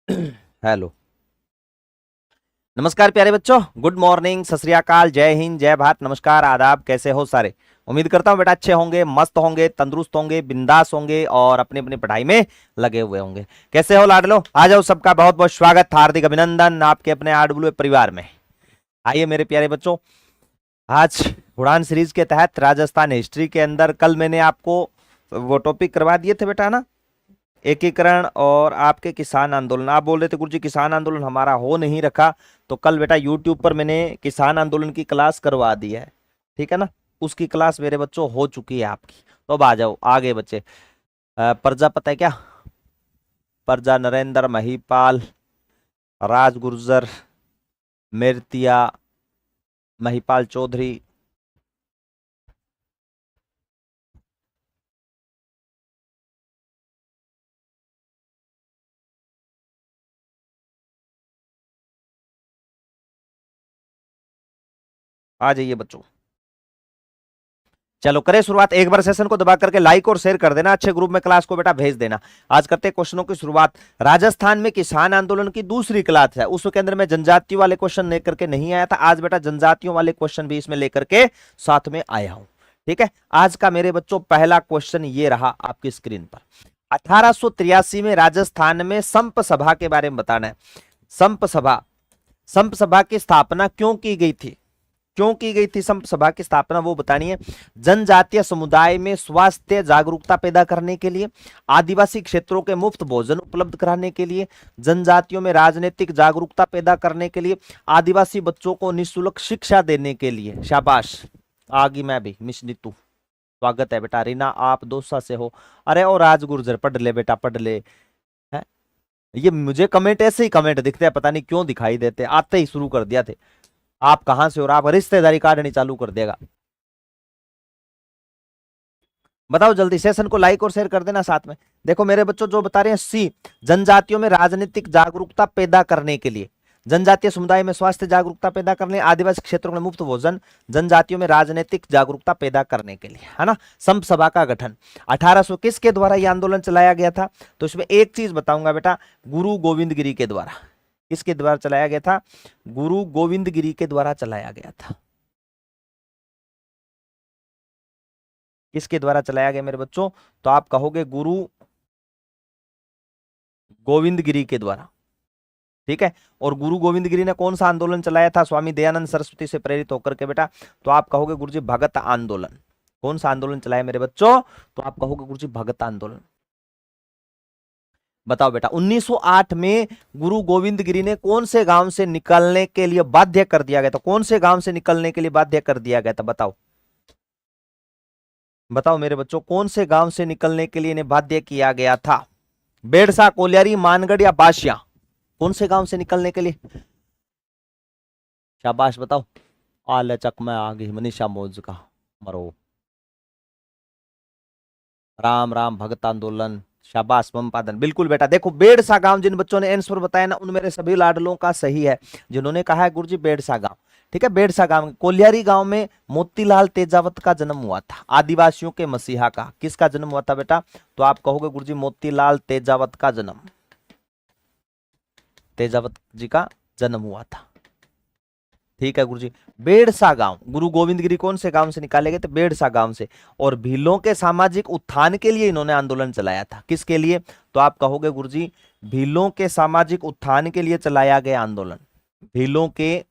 Hello. नमस्कार प्यारे बच्चों, गुड मॉर्निंग, सत श्री अकाल, जय हिंद, जय भारत, नमस्कार, आदाब। कैसे हो सारे? उम्मीद करता हूं बेटा अच्छे होंगे, मस्त होंगे, तंदुरुस्त होंगे, बिंदास होंगे और अपनी अपनी पढ़ाई में लगे हुए होंगे। कैसे हो लाडलो? आ जाओ, सबका बहुत बहुत स्वागत, हार्दिक अभिनंदन आपके अपने आरडब्ल्यू परिवार में। आइए मेरे प्यारे बच्चों, आज उड़ान सीरीज के तहत राजस्थान हिस्ट्री के अंदर कल मैंने आपको वो टॉपिक करवा दिए थे बेटा ना, एकीकरण और आपके किसान आंदोलन। आप बोल रहे थे गुरुजी किसान आंदोलन हमारा हो नहीं रखा, तो कल बेटा यूट्यूब पर मैंने किसान आंदोलन की क्लास करवा दी है, ठीक है ना। उसकी क्लास मेरे बच्चों हो चुकी है आपकी। तो अब आ जाओ आगे बच्चे। प्रजा पता है क्या? प्रजा नरेंद्र महिपाल, राज गुर्जर, मेरतिया, महिपाल चौधरी। आ जाइए बच्चों, चलो करें शुरुआत। एक बार सेशन को दबा करके लाइक और शेयर कर देना, अच्छे ग्रुप में क्लास को बेटा भेज देना। आज करते हैं क्वेश्चनों की शुरुआत। राजस्थान में किसान आंदोलन की दूसरी क्लास है, उसके अंदर में जनजातियों वाले क्वेश्चन लेकर के नहीं आया था। आज बेटा जनजातियों वाले क्वेश्चन भी इसमें लेकर के साथ में आया हूं, ठीक है। आज का मेरे बच्चों पहला क्वेश्चन ये रहा आपकी स्क्रीन पर। 1883 में राजस्थान में संप सभा के बारे में बताना है। संप सभा, संप सभा की स्थापना क्यों की गई थी? क्यों की गई थी संप सभा की स्थापना, वो बतानी है। जनजातीय समुदाय में स्वास्थ्य जागरूकता पैदा करने के लिए, आदिवासी क्षेत्रों के मुफ्त भोजन उपलब्ध कराने के लिए, जनजातियों में राजनीतिक जागरूकता पैदा करने के लिए, आदिवासी बच्चों को निःशुल्क शिक्षा देने के लिए। शाबाश, आगी मैं भी मिस नीतू, स्वागत है बेटा। रीना आप दौसा से हो? अरे और राज गुर्जर पढ़ ले बेटा, पढ़ ले। है ये मुझे कमेंट ऐसे ही कमेंट दिखते हैं, पता नहीं क्यों दिखाई देते, आते ही शुरू कर दिया थे। आप कहां से हो? आप रिश्तेदारी काटनी चालू कर देगा। बताओ जल्दी, सेशन को लाइक और शेयर कर देना साथ में। देखो मेरे बच्चों जो बता रहे हैं सी, जनजातियों में राजनीतिक जागरूकता पैदा करने के लिए, जनजातीय समुदाय में स्वास्थ्य जागरूकता पैदा करने, आदिवासी क्षेत्रों में मुफ्त भोजन, जनजातियों में राजनीतिक जागरूकता पैदा करने के लिए, है ना। संप सभा का गठन 1800 किसके द्वारा यह आंदोलन चलाया गया था? तो इसमें एक चीज बताऊंगा बेटा, गुरु गोविंद गिरी के द्वारा। किसके द्वारा चलाया गया था? गुरु गोविंद गिरी के द्वारा चलाया गया था। किसके द्वारा चलाया गया मेरे बच्चों? तो आप कहोगे गुरु गोविंद गिरी के द्वारा, ठीक है। और गुरु गोविंद गिरी ने कौन सा आंदोलन चलाया था स्वामी दयानंद सरस्वती से प्रेरित होकर के बेटा? तो आप कहोगे गुरुजी भगत आंदोलन। कौन सा आंदोलन चलाया मेरे बच्चों? तो आप कहोगे गुरुजी भगत आंदोलन। बताओ बेटा, 1908 में गुरु गोविंद गिरी ने कौन से गांव से निकलने के लिए बाध्य कर दिया गया था? कौन से गांव से निकलने के लिए बाध्य कर दिया गया था? बताओ बताओ मेरे बच्चों, कौन से गांव से निकलने के लिए इन्हें बाध्य किया गया था? बेड़सा, कोलियारी, मानगढ़ या बाशिया? कौन से गांव से निकलने के लिए? शाबाश बताओ। आले चक में आ गई मनीषा मौज का मरो। राम राम भगत आंदोलन, शाबाश ममपादन, बिल्कुल बेटा। देखो बेड़सा गांव, जिन बच्चों ने आंसर बताया ना, उन मेरे सभी लाडलों का सही है। जिन्होंने कहा है गुरुजी बेड़सा गांव, ठीक है। बेड़सा गांव, कोलियारी गांव में मोतीलाल तेजावत का जन्म हुआ था, आदिवासियों के मसीहा का। किसका जन्म हुआ था बेटा? तो आप कहोगे गुरुजी मोतीलाल तेजावत का जन्म, तेजावत जी का जन्म हुआ था, ठीक है गुरुजी। बेड़सा गांव, गुरु गोविंद गिरी कौन से गांव से निकाले गए थे? बेड़सा गांव से। और भीलों के सामाजिक उत्थान के लिए इन्होंने आंदोलन चलाया था। किसके लिए? तो आप कहोगे गुरुजी भीलों के सामाजिक उत्थान के लिए चलाया गया आंदोलन। भीलों के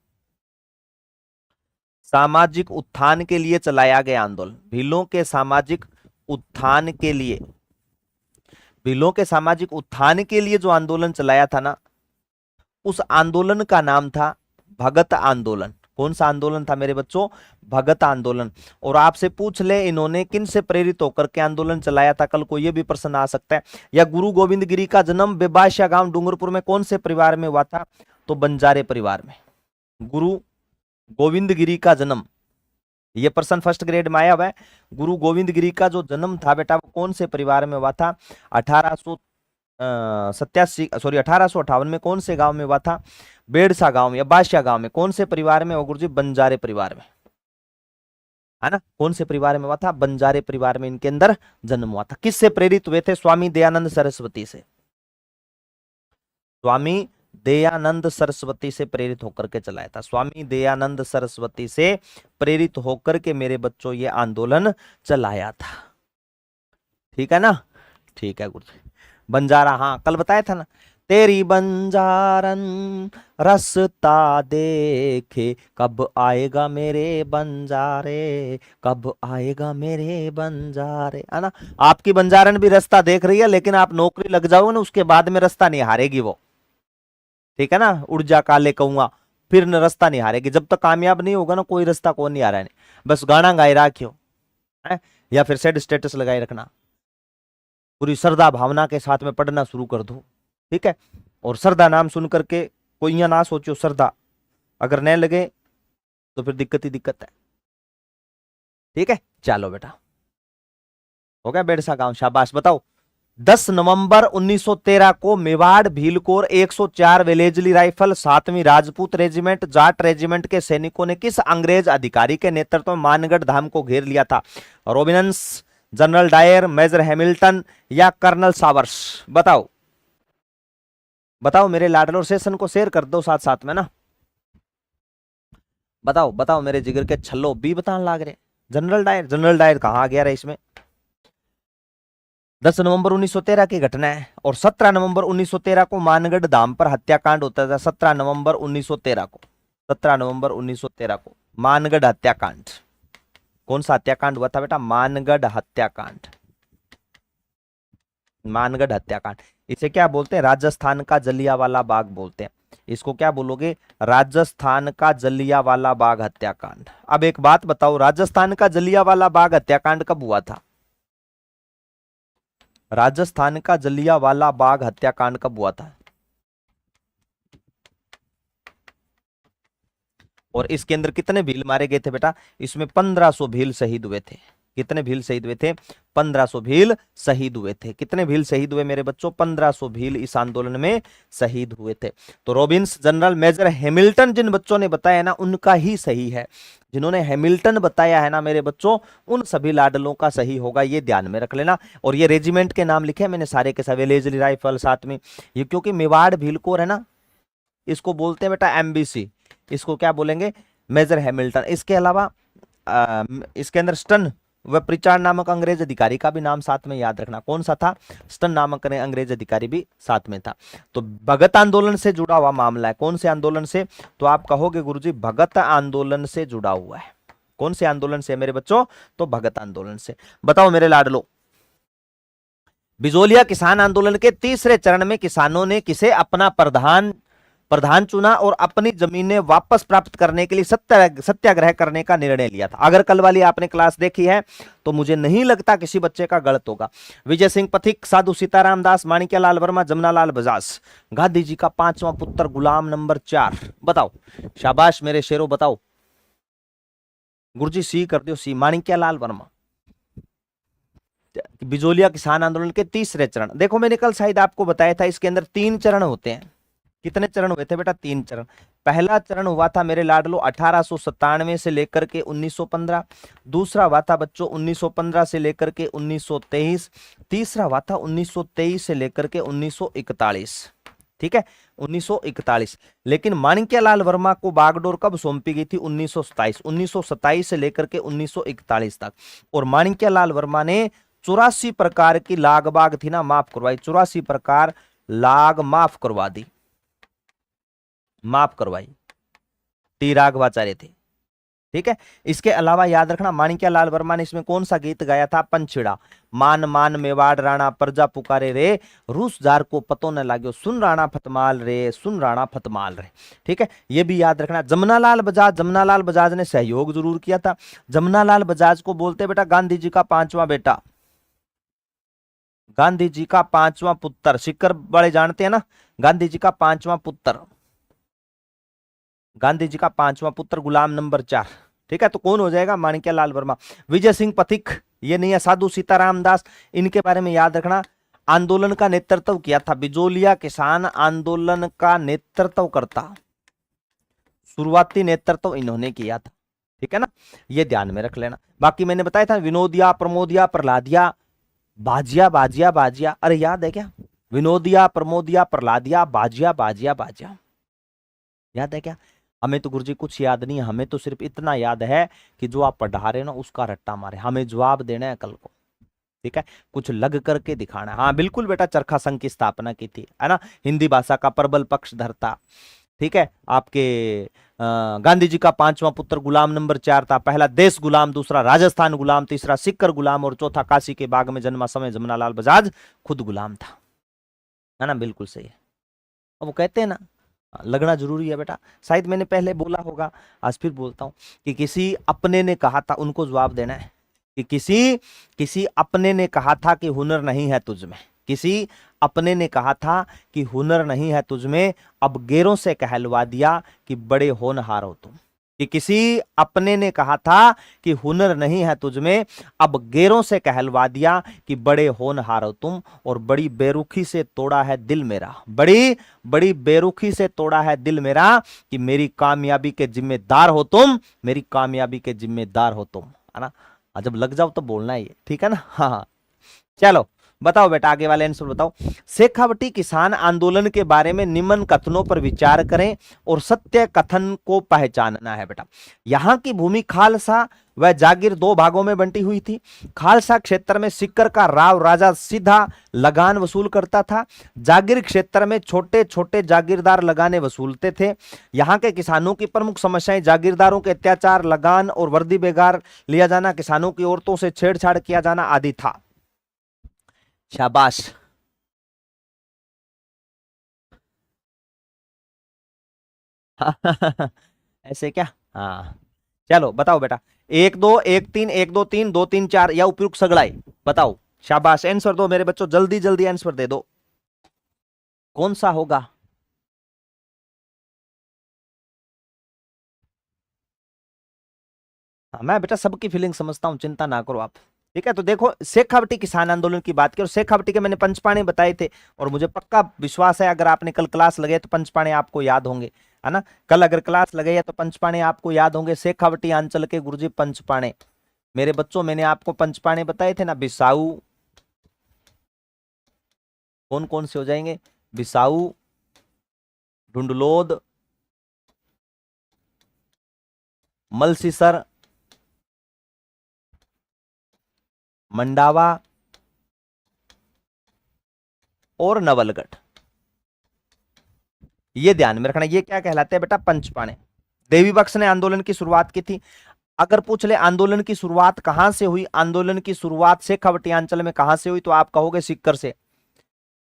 सामाजिक उत्थान के लिए चलाया गया आंदोलन। भीलों के सामाजिक उत्थान के लिए, भीलों के सामाजिक उत्थान के लिए जो आंदोलन चलाया था ना, उस आंदोलन का नाम था भगत आंदोलन। कौन सा आंदोलन था मेरे बच्चों? भगत आंदोलन। और आपसे पूछ ले इन्होंने किन से प्रेरित होकर के आंदोलन चलाया था, कल को यह भी प्रश्न आ सकता है। या गुरु गोविंद गिरी का जन्म बेबाशिया गांव डूंगरपुर में कौन से परिवार में हुआ था? तो बंजारे परिवार में। गुरु गोविंद गिरी का जन्म, यह प्रश्न फर्स्ट ग्रेड में आया हुआ है। गुरु गोविंद गिरी का जो जन्म था बेटा, वो कौन से परिवार में हुआ था? 1858 में कौन से गांव में हुआ था? बेड़सा गांव में या बाशिया गांव में। कौन से परिवार में? गुरुजी बंजारे परिवार में, है ना। कौन से परिवार में हुआ था? बंजारे परिवार में इनके अंदर जन्म हुआ था। किससे प्रेरित हुए थे? स्वामी दयानंद सरस्वती से। स्वामी दयानंद सरस्वती से प्रेरित होकर के चलाया था। स्वामी दयानंद सरस्वती से प्रेरित होकर के मेरे बच्चों ये आंदोलन चलाया था। ठीक है ना, ठीक है गुरु जी। बंजारा, हाँ कल बताया था ना, तेरी बंजारन रसता देखे, कब आएगा मेरे बंजारे, कब आएगा मेरे बंजारे, है ना। आपकी बंजारन भी रास्ता देख रही है, लेकिन आप नौकरी लग जाओगे ना, उसके बाद में रास्ता नहीं हारेगी वो। ठीक है ना, उड़ जा काले कहूंगा, फिर न रास्ता नहीं हारेगी। जब तक कामयाब नहीं होगा ना, कोई रास्ता कौन नहीं आ रहा है। बस गाना गाए राखियो है, या फिर सेड स्टेटस लगाए रखना, पूरी श्रद्धा भावना के साथ में पढ़ना शुरू कर दो। ठीक है, और श्रद्धा नाम सुन करके कोई ना सोचो, श्रद्धा अगर न लगे तो फिर दिक्कत ही दिक्कत है। ठीक है, चलो बेटा, हो गया बेड़सा गांव, शाबाश। बताओ 10 नवंबर 1913 को मेवाड़ भीलकोर 104 वेलेजली राइफल 7वीं राजपूत रेजिमेंट जाट रेजिमेंट के सैनिकों ने किस अंग्रेज अधिकारी के नेतृत्व में मानगढ़ धाम को घेर लिया था? Robbins, general Dyer, major Hamilton या कर्नल सावर्स? बताओ बताओ मेरे लाडलो, सेशन को शेयर कर दो साथ साथ में ना। बताओ बताओ मेरे जिगर के छल्लो, बी बताने लाग रहे। जनरल डायर, जनरल डायर कहां गया रहा इसमें? 10 नवंबर 1913 की घटना है, और 17 नवंबर 1913 को मानगढ़ धाम पर हत्याकांड होता था। 17 नवंबर 1913 को, 17 नवंबर 1913 को मानगढ़ हत्याकांड। कौन सा हत्याकांड हुआ था बेटा? मानगढ़ हत्याकांड। मानगढ़ हत्याकांड, इसे क्या बोलते हैं? राजस्थान का जलियांवाला बाग बोलते हैं। इसको क्या बोलोगे? राजस्थान का जलियांवाला बाग हत्याकांड। अब एक बात बताओ, राजस्थान का जलियांवाला बाग हत्याकांड कब हुआ था? राजस्थान का जलियांवाला बाग हत्याकांड कब हुआ था? और इसके अंदर कितने भील मारे गए थे बेटा? इसमें 1500 भील शहीद हुए थे। कितने भील शहीद हुए थे? 1500 भील शहीद हुए थे। कितने भील शहीद हुए मेरे बच्चों? 1500 भील इस आंदोलन में शहीद हुए थे। तो रॉबिन्स, जनरल, मेजर हैमिल्टन जिन बच्चों ने बताया ना, उनका ही सही है। जिन्होंने हैमिल्टन बताया है ना मेरे बच्चों, उन सभी लाडलों का सही होगा, ये ध्यान में रख लेना। और ये रेजिमेंट के नाम लिखे मैंने सारे के सारे, वेलेजली राइफल 7वीं, ये क्योंकि मेवाड़ भीलकोर है ना, इसको बोलते हैं बेटा एमबीसी। इसको क्या बोलेंगे? Major Hamilton. इसके अलावा इसके अंदर स्टन व प्रिचार्ड नामक अंग्रेज अधिकारी का भी नाम साथ में याद रखना। कौन सा था? स्टन नामक अंग्रेज अधिकारी भी साथ में था। तो भगत आंदोलन से जुड़ा हुआ मामला है। कौन से आंदोलन से? तो आप कहोगे गुरुजी भगत आंदोलन से जुड़ा हुआ है। कौन से आंदोलन से मेरे बच्चों? तो भगत आंदोलन से। बताओ मेरे लाडलो, बिजोलिया किसान आंदोलन के तीसरे चरण में किसानों ने किसे अपना प्रधान चुना और अपनी जमीनें वापस प्राप्त करने के लिए सत्याग्रह करने का निर्णय लिया था? अगर कल वाली आपने क्लास देखी है तो मुझे नहीं लगता किसी बच्चे का गलत होगा। विजय सिंह पथिक, साधु सीताराम दास, माणिक्यलाल वर्मा, जमनालाल बजाज, गांधी जी का 5वां पुत्र, गुलाम नंबर 4। बताओ, शाबाश मेरे शेरों, बताओ। गुरुजी सी कर दो, सी, माणिक्यलाल वर्मा। बिजोलिया किसान आंदोलन के तीसरे चरण, देखो मैंने कल शायद आपको बताया था, इसके अंदर 3 चरण होते हैं। कितने चरण हुए थे बेटा? 3 चरण। पहला चरण हुआ था मेरे लाडलो 1897 से लेकर के 1915। दूसरा हुआ था बच्चों 1915 से लेकर के 1923। तीसरा हुआ था 1923 से लेकर के 1941। ठीक है, 1941। लेकिन माणिक्यलाल वर्मा को बागडोर कब सौंपी गई थी? 1927। 1927 से लेकर के 1941 तक। और माणिक्यलाल वर्मा ने 84 प्रकार की लाग बाग थी ना, माफ करवाई। 84 प्रकार लाग माफ करवा दी, माफ करवाई। टी राघवाचार्य थे। ठीक है, इसके अलावा याद रखना माणिक्यलाल वर्मा ने इसमें कौन सा गीत गाया था? पंछिड़ा। मान मान मेवाड़ राणा प्रजा पुकारे रे, रूस जार को पतो न लाग्यो, सुन राणा फतमाल रे, सुन राणा फतमाल रे। ठीक है, ये भी याद रखना। जमनालाल बजाज ने सहयोग जरूर किया था। जमनालाल बजाज को बोलते बेटा गांधी जी का 5वां बेटा, गांधी जी का 5वां पुत्र। सिक्कर बड़े जानते हैं ना, गांधी जी का 5वां पुत्र, गांधी जी का 5वां पुत्र, गुलाम नंबर 4। ठीक है, तो कौन हो जाएगा? माणिक्यलाल वर्मा। विजय सिंह पथिक, ये नहीं है। साधु सीताराम दास, इनके बारे में याद रखना। आंदोलन का नेतृत्व किया था, बिजोलिया किसान आंदोलन का नेतृत्व करता, शुरुआती नेतृत्व इन्होंने किया था। ठीक है ना, ये ध्यान में रख लेना। बाकी मैंने बताया था विनोदिया, प्रमोदिया, प्रहलादिया, बाजिया, अरे याद है क्या? विनोदिया, प्रमोदिया, प्रहलादिया, बाजिया, बाजिया, बाजिया। याद है क्या? हमें तो गुरुजी कुछ याद नहीं है, हमें तो सिर्फ इतना याद है कि जो आप पढ़ा रहे हो ना उसका रट्टा मारे, हमें जवाब देना है कल को। ठीक है, कुछ लग करके दिखाना है। हाँ बिल्कुल बेटा, चरखा संघ की स्थापना की थी, है ना, हिंदी भाषा का प्रबल पक्षधरता। ठीक है, आपके गांधी जी का पांचवा पुत्र गुलाम नंबर 4 था, पहला देश गुलाम, दूसरा राजस्थान गुलाम, तीसरा सिक्कर गुलाम और चौथा काशी के बाग में जन्मा समय जमुनालाल बजाज खुद गुलाम था, है ना, बिल्कुल सही है। अब वो कहते हैं ना, लगना जरूरी है बेटा, शायद मैंने पहले बोला होगा, आज फिर बोलता हूं कि किसी अपने ने कहा था, उनको जवाब देना है कि किसी अपने ने कहा था कि हुनर नहीं है तुझ में, किसी अपने ने कहा था कि हुनर नहीं है तुझ में, अब गैरों से कहलवा दिया कि बड़े होनहार हो तुम। कि किसी अपने ने कहा था कि हुनर नहीं है तुझ में, अब गैरों से कहलवा दिया कि बड़े होनहार हो तुम, और बड़ी बेरुखी से तोड़ा है दिल मेरा, बड़ी बड़ी बेरुखी से तोड़ा है दिल मेरा, कि मेरी कामयाबी के जिम्मेदार हो तुम, मेरी कामयाबी के जिम्मेदार हो तुम, है ना। जब लग जाओ तो बोलना है ये, ठीक है ना। हाँ चलो बताओ बेटा, आगे वाले आंसर बताओ। शेखावटी किसान आंदोलन के बारे में निम्न कथनों पर विचार करें और सत्य कथन को पहचानना है बेटा। यहां की भूमि खालसा व जागीर दो भागों में बंटी हुई थी। खालसा क्षेत्र में सिक्कर का राव राजा सीधा लगान वसूल करता था। जागीर क्षेत्र में छोटे छोटे जागीरदार लगाने वसूलते थे। यहां के किसानों की प्रमुख समस्याएं जागीरदारों के अत्याचार, लगान और वर्दी बेगार लिया जाना, किसानों की औरतों से छेड़छाड़ किया जाना आदि था। शाबाश। ऐसे क्या? हाँ चलो बताओ बेटा, 1 2 1 3 1 2 3 2 3 4 या उपयुक्त सगड़ाई, बताओ। शाबाश, आंसर दो मेरे बच्चों, जल्दी जल्दी आंसर दे दो, कौन सा होगा? हाँ, मैं बेटा सबकी फीलिंग समझता हूं, चिंता ना करो आप। ठीक है, तो देखो शेखावटी किसान आंदोलन की बात की, और शेखावटी के मैंने पंचपाणे बताए थे, और मुझे पक्का विश्वास है अगर आपने कल क्लास लगाई तो पंचपाणे आपको याद होंगे, है ना। कल अगर क्लास लगाई है तो पंचपाणे आपको याद होंगे, शेखावटी अंचल के गुरुजी पंचपाणे। मेरे बच्चों मैंने आपको पंचपाणे बताए थे ना, बिसाऊ, कौन कौन से हो जाएंगे, बिसाऊ, ढूंढलोद, मलसीसर, मंडावा और नवलगढ़। ये ध्यान में रखना, ये क्या कहलाते हैं बेटा, पंचपाणे। देवी बख्श ने आंदोलन की शुरुआत की थी। अगर पूछ ले आंदोलन की शुरुआत कहां से हुई, आंदोलन की शुरुआत शेखावटी अंचल में कहां से हुई, तो आप कहोगे सिक्कर से।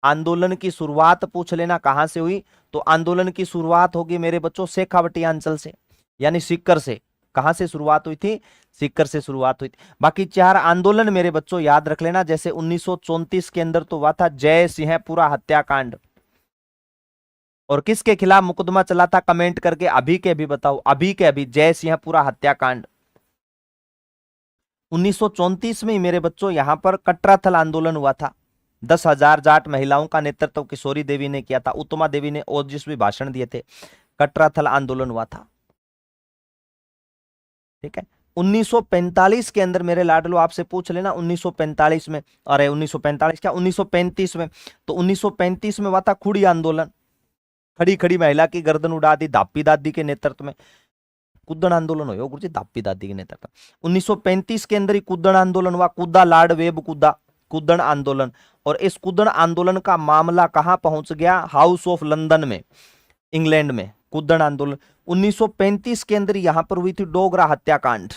आंदोलन की शुरुआत पूछ लेना कहां से हुई, तो आंदोलन की शुरुआत होगी मेरे बच्चों शेखावटी अंचल से, यानी सिक्कर से। कहां से शुरुआत हुई थी? सिक्कर से शुरुआत हुई थी। बाकी 4 आंदोलन मेरे बच्चों याद रख लेना, जैसे 1934 के अंदर तो हुआ था जय सिंहपुरा हत्याकांड, और किसके खिलाफ मुकदमा चला था, कमेंट करके अभी के अभी बताओ, अभी के अभी, जय सिंहपुरा हत्याकांड। 1934 में ही मेरे बच्चों यहां पर कटराथल आंदोलन हुआ था। 10,000 जाट महिलाओं का नेतृत्व किशोरी देवी ने किया था, उत्तमा देवी ने ओजस्वी भाषण दिए थे, कटराथल आंदोलन हुआ था। ठीक है, 1945 के अंदर मेरे लाडलो आपसे पूछ लेना, 1945 में, अरे 1945 क्या, 1935 में, तो 1935 में हुआ था खुड़ी आंदोलन, खड़ी खड़ी महिला की गर्दन उड़ा दी दापी दादी के नेतृत्व में। कुद्दन आंदोलन हो गुरुजी, दापी दादी के नेतृत्व। 1935 के अंदर ही कुद्दन आंदोलन हुआ, कुद्दा लाड वेब कुद्दा, कुद्दन आंदोलन। और इस कुद्दन आंदोलन का मामला कहां पहुंच गया, हाउस ऑफ लंदन में, इंग्लैंड में, कुद्दन आंदोलन। 1935 के अंदर यहां पर हुई थी डोगरा हत्याकांड,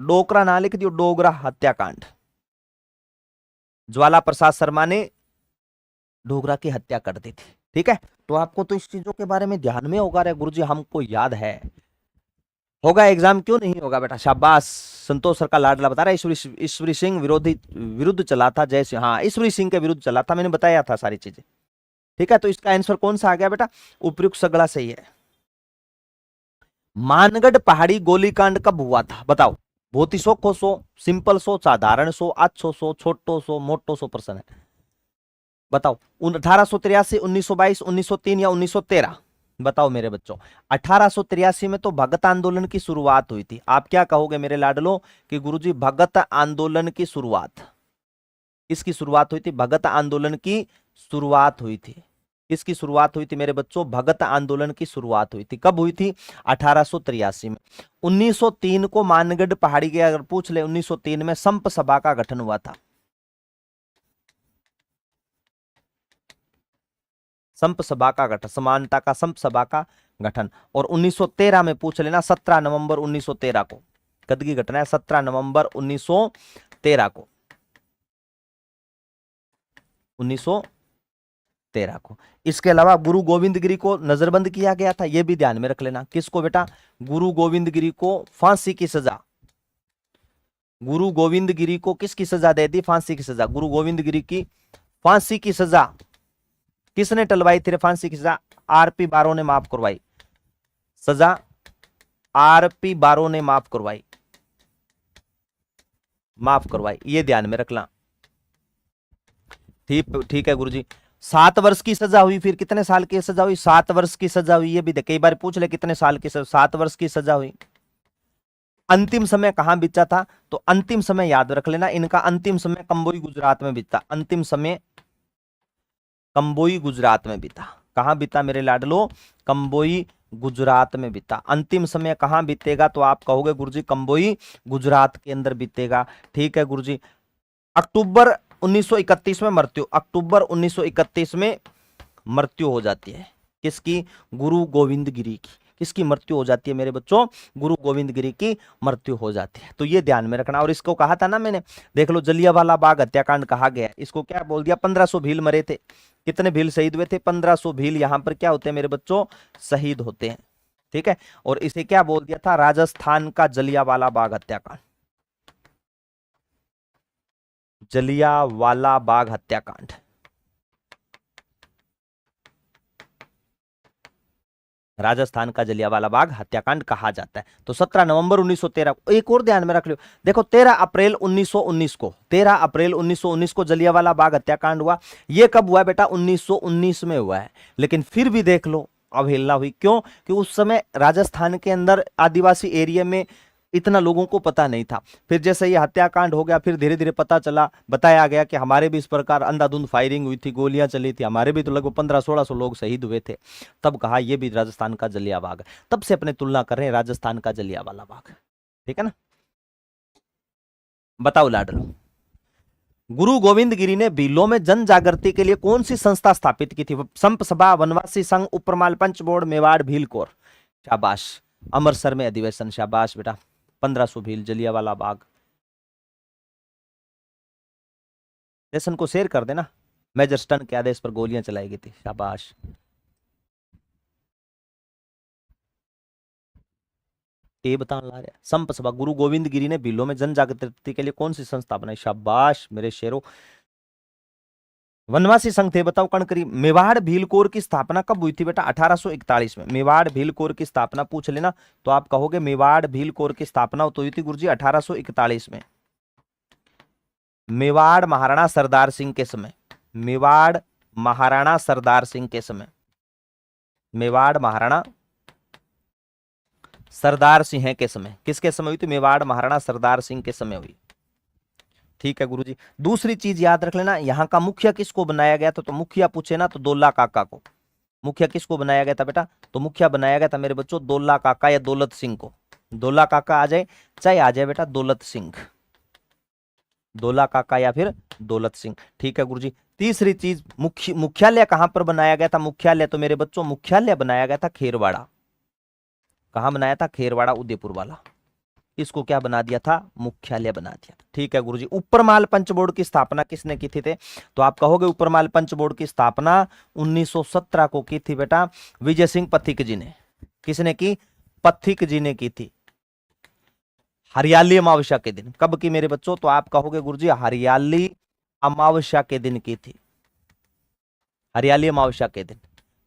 डोकरा ना लिख दियो, डोगरा हत्याकांड। ज्वाला प्रसाद शर्मा ने डोगरा की हत्या कर दी थी। ठीक है, तो आपको तो इस चीजों के बारे में ध्यान में होगा रे गुरुजी, हमको याद है, होगा एग्जाम, क्यों नहीं होगा बेटा, शाबाश। संतोष सर का लाडला बता रहा है, ईश्वरी सिंह विरुद्ध चला था, जय सिंह, हाँ ईश्वरी सिंह के विरुद्ध चला था, मैंने बताया था सारी चीजें। ठीक है, तो इसका आंसर कौन सा आ गया बेटा, उपयुक्त सगड़ा सही है। मानगढ़ पहाड़ी गोलीकांड कब हुआ था, बताओ। बहुत ही सौखो सो, सिंपल सो, साधारण सो, अच्छो सो, छोटो सो, मोटो सो प्रश्न है, बताओ। 1883, 1922, 1903 या 1913, बताओ मेरे बच्चों। 1883 में तो भगत आंदोलन की शुरुआत हुई थी। आप क्या कहोगे मेरे लाडलो कि गुरुजी भगत आंदोलन की शुरुआत, इसकी शुरुआत हुई थी, भगत आंदोलन की शुरुआत हुई थी। इसकी शुरुआत हुई थी मेरे बच्चों, भगत आंदोलन की शुरुआत हुई थी। कब हुई थी? 1883 में। 1903 को मानगढ़ पहाड़ी के अगर पूछ ले, 1903 में संप सभा का गठन हुआ था। संप सभा का गठन, समानता का संप सभा का गठन। और 1913 में पूछ लेना, 17 नवंबर 1913 को। कद की घटना है? 17 नवंबर 1913 को। 1913 को। इसके अलावा गुरु गोविंद गिरी को नजरबंद किया गया था, यह भी ध्यान में रख लेना। किसको बेटा? गुरु गोविंद गिरी को फांसी की सजा। गुरु गोविंद गिरी को किसकी सजा दे दी? फांसी की सजा। गुरु गोविंद गिरी की फांसी की सजा किसने टलवाई थी? फांसी की सजा आरपी बारो ने माफ करवाई। सजा आरपी बारो ने माफ करवाई, माफ करवाई, ये ध्यान में रखना। ठीक है गुरुजी। 7 वर्ष की सजा हुई। फिर कितने साल की सजा हुई? 7 वर्ष की सजा हुई। ये भी कई बार पूछ ले कितने साल की सजा? 7 वर्ष की सजा हुई। अंतिम समय कहां बीता था? तो अंतिम समय याद रख लेना, इनका अंतिम समय कंबोई गुजरात में बीता। अंतिम समय कंबोई गुजरात में बीता। कहां बीता मेरे लाडलो? कंबोई गुजरात में बीता। अंतिम समय कहां बीतेगा? तो आप कहोगे गुरुजी कंबोई गुजरात के अंदर बीतेगा। ठीक है गुरुजी। अक्टूबर 1931 में मृत्यु। अक्टूबर 1931 में मृत्यु हो जाती है। किसकी? गुरु गोविंद गिरी की। किसकी मृत्यु हो जाती है मेरे बच्चों? गुरु गोविंद गिरी की मृत्यु हो जाती है। तो ये ध्यान में रखना। और इसको कहा था ना मैंने, देख लो, जलियांवाला बाग हत्याकांड कहा गया। इसको क्या बोल दिया? 1500 भील मरे थे। कितने भील शहीद हुए थे? 1500 भील यहां पर क्या होते हैं मेरे बच्चों? शहीद होते हैं। ठीक है। और इसे क्या बोल दिया था? राजस्थान का जलियांवाला बाग हत्याकांड। जलियांवाला बाग हत्याकांड। राजस्थान का जलियांवाला बाग हत्याकांड कहा जाता है। तो 17 नवंबर 1913 को। एक और ध्यान में रख लो, देखो 13 अप्रैल 1919 को, 13 अप्रैल 1919 को जलियांवाला बाग हत्याकांड हुआ। यह कब हुआ बेटा? 1919 में हुआ है। लेकिन फिर भी देख लो अवहेलना हुई। क्यों? कि उस समय राजस्थान के अंदर आदिवासी एरिया में इतना लोगों को पता नहीं था। फिर जैसे ये हत्याकांड हो गया, फिर धीरे धीरे पता चला, बताया गया कि हमारे भी इस प्रकार अंधाधुंध फायरिंग हुई थी, गोलियां चली थी, हमारे भी तो लगभग 1500-1600 लोग शहीद हुए थे। तब कहा ये भी राजस्थान का जलिया बाग। तब से अपने तुलना कर रहे हैं राजस्थान का जलियांवाला बाग। ठीक है ना? बताओ लाडलो, गुरु गोविंद गिरी ने भीलों में जन जागृति के लिए कौन सी संस्था स्थापित की थी? संप सभा, वनवासी संघ, उपरमाल पंच बोर्ड, मेवाड़ भील कोर। शाबाश। अमृतसर में अधिवेशन। शाबाश बेटा। 1500 भील, जलियांवाला बाग। सेशन को शेयर कर देना। मेजर स्टन के आदेश पर गोलियां चलाई गई थी। शाबाश। ये बताने ला रहा है। संप सभा, गुरु गोविंद गिरी ने भीलों में जन जागृति के लिए कौन सी संस्था बनाई? शाबाश मेरे शेरों। वनवासी संघ थे, बताओ कणकरी। मेवाड़ भीलकोर की स्थापना कब हुई थी बेटा? 1841 में। मेवाड़ भीलकोर की स्थापना पूछ लेना तो आप कहोगे मेवाड़ भीलकोर की स्थापना तो हुई थी गुरुजी 1841 में। मेवाड़ महाराणा सरदार सिंह के समय। मेवाड़ महाराणा सरदार सिंह के समय। मेवाड़ महाराणा सरदार सिंह के समय। किसके समय हुई थी? मेवाड़ महाराणा सरदार सिंह के समय हुई। ठीक है गुरुजी। दूसरी चीज याद रख लेना, यहां का मुखिया किसको बनाया गया था? तो मुखिया पूछे ना तो दोल्ला काका को। मुखिया किसको बनाया गया था बेटा? तो मुखिया बनाया गया था मेरे बच्चों दोल्ला काका या दौलत सिंह को। दोल्ला काका आ जाए, चाहे आ जाए बेटा दौलत सिंह। दोल्ला काका या फिर दौलत सिंह। ठीक है गुरुजी। तीसरी चीज, मुख्यालय कहां पर बनाया गया था? मुख्यालय तो मेरे बच्चों मुख्यालय बनाया गया था खेरवाड़ा। कहां बनाया था? खेरवाड़ा, उदयपुर वाला। इसको क्या बना दिया था? मुख्यालय बना दिया। ठीक है गुरुजी। उपरमाल पंच बोर्ड की स्थापना किसने की थी? तो आप कहोगे उपरमाल पंच बोर्ड की स्थापना 1917 को की थी बेटा विजय सिंह पथिक जी ने। किसने की? पथिक जी ने की थी। हरियाली अमावस्या के दिन। कब की मेरे बच्चों? तो आप कहोगे गुरुजी हरियाली अमावस्या के दिन की थी। हरियाली अमावस्या के दिन।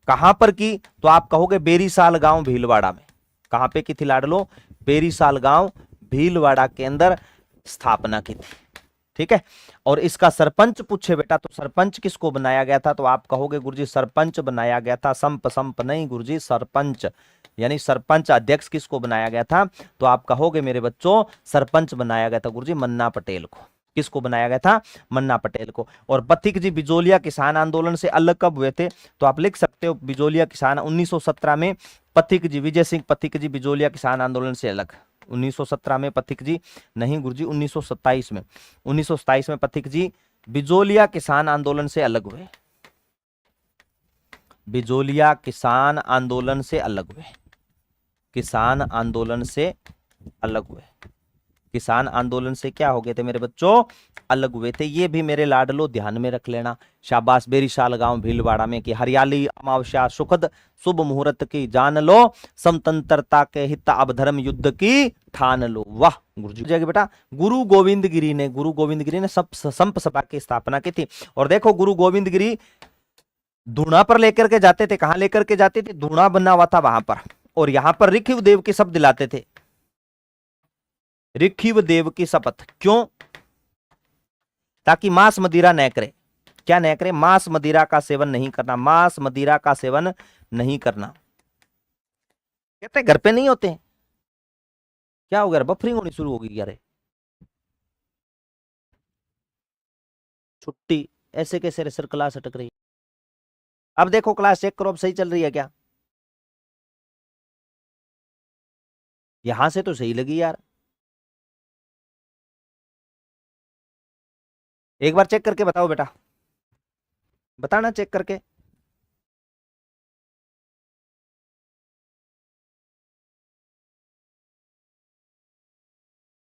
कहां पर की? तो आप कहोगे बेरीसाल गांव भीलवाड़ा में। कहां पे की थी लाडलो? बेरीसाल गांव भीलवाड़ा के अंदर स्थापना की थी। ठीक है। और इसका सरपंच पूछे बेटा तो सरपंच किसको बनाया गया था? तो आप कहोगे गुरुजी सरपंच बनाया गया था, संप संप नहीं गुरुजी, सरपंच, यानी सरपंच अध्यक्ष किसको बनाया गया था? तो आप कहोगे मेरे बच्चों सरपंच बनाया गया था गुरुजी मन्ना पटेल को। किसको बनाया गया था? मन्ना पटेल को। और पथिक जी बिजोलिया किसान आंदोलन से अलग कब हुए थे? तो आप लिख सकते हो बिजोलिया किसान 1917 में पथिक जी, विजय सिंह पथिक जी बिजोलिया किसान आंदोलन से अलग। 1917 में पथिक जी, नहीं गुरुजी 1927 में, 1927 में पथिक जी बिजोलिया किसान आंदोलन से अलग हुए, बिजोलिया किसान आंदोलन से अलग हुए, किसान आंदोलन से अलग हुए। किसान आंदोलन से क्या हो गए थे मेरे बच्चों? अलग हुए थे। ये भी मेरे लाडलो ध्यान में रख लेना। शाबाश बेरीशाल गांव भीलवाड़ा में कि हरियाली अमावस्या सुखद शुभ मुहूर्त की जान लो, स्वतंत्रता के हित अब धर्म युद्ध की ठान लो। वाह गुरुजी जी बेटा। गुरु गोविंद गिरी ने संप सभा की स्थापना की थी। और देखो गुरु गोविंद गिरी धूणा पर लेकर के जाते थे। कहां लेकर के जाते थे? धूणा बना हुआ था वहां पर, और यहां पर ऋखिव देव के शब्द दिलाते थे। ऋखिव देव की शपथ। क्यों? ताकि मांस मदिरा न करे। क्या न करे? मांस मदिरा का सेवन नहीं करना, मांस मदिरा का सेवन नहीं करना। कहते घर पे नहीं होते। क्या हो गया? बफरिंग होनी शुरू हो गई यार, छुट्टी ऐसे कैसे सर क्लास अटक रही? अब देखो क्लास चेक करो, अब सही चल रही है क्या? यहां से तो सही लगी यार, एक बार चेक करके बताओ बेटा, बताना चेक करके।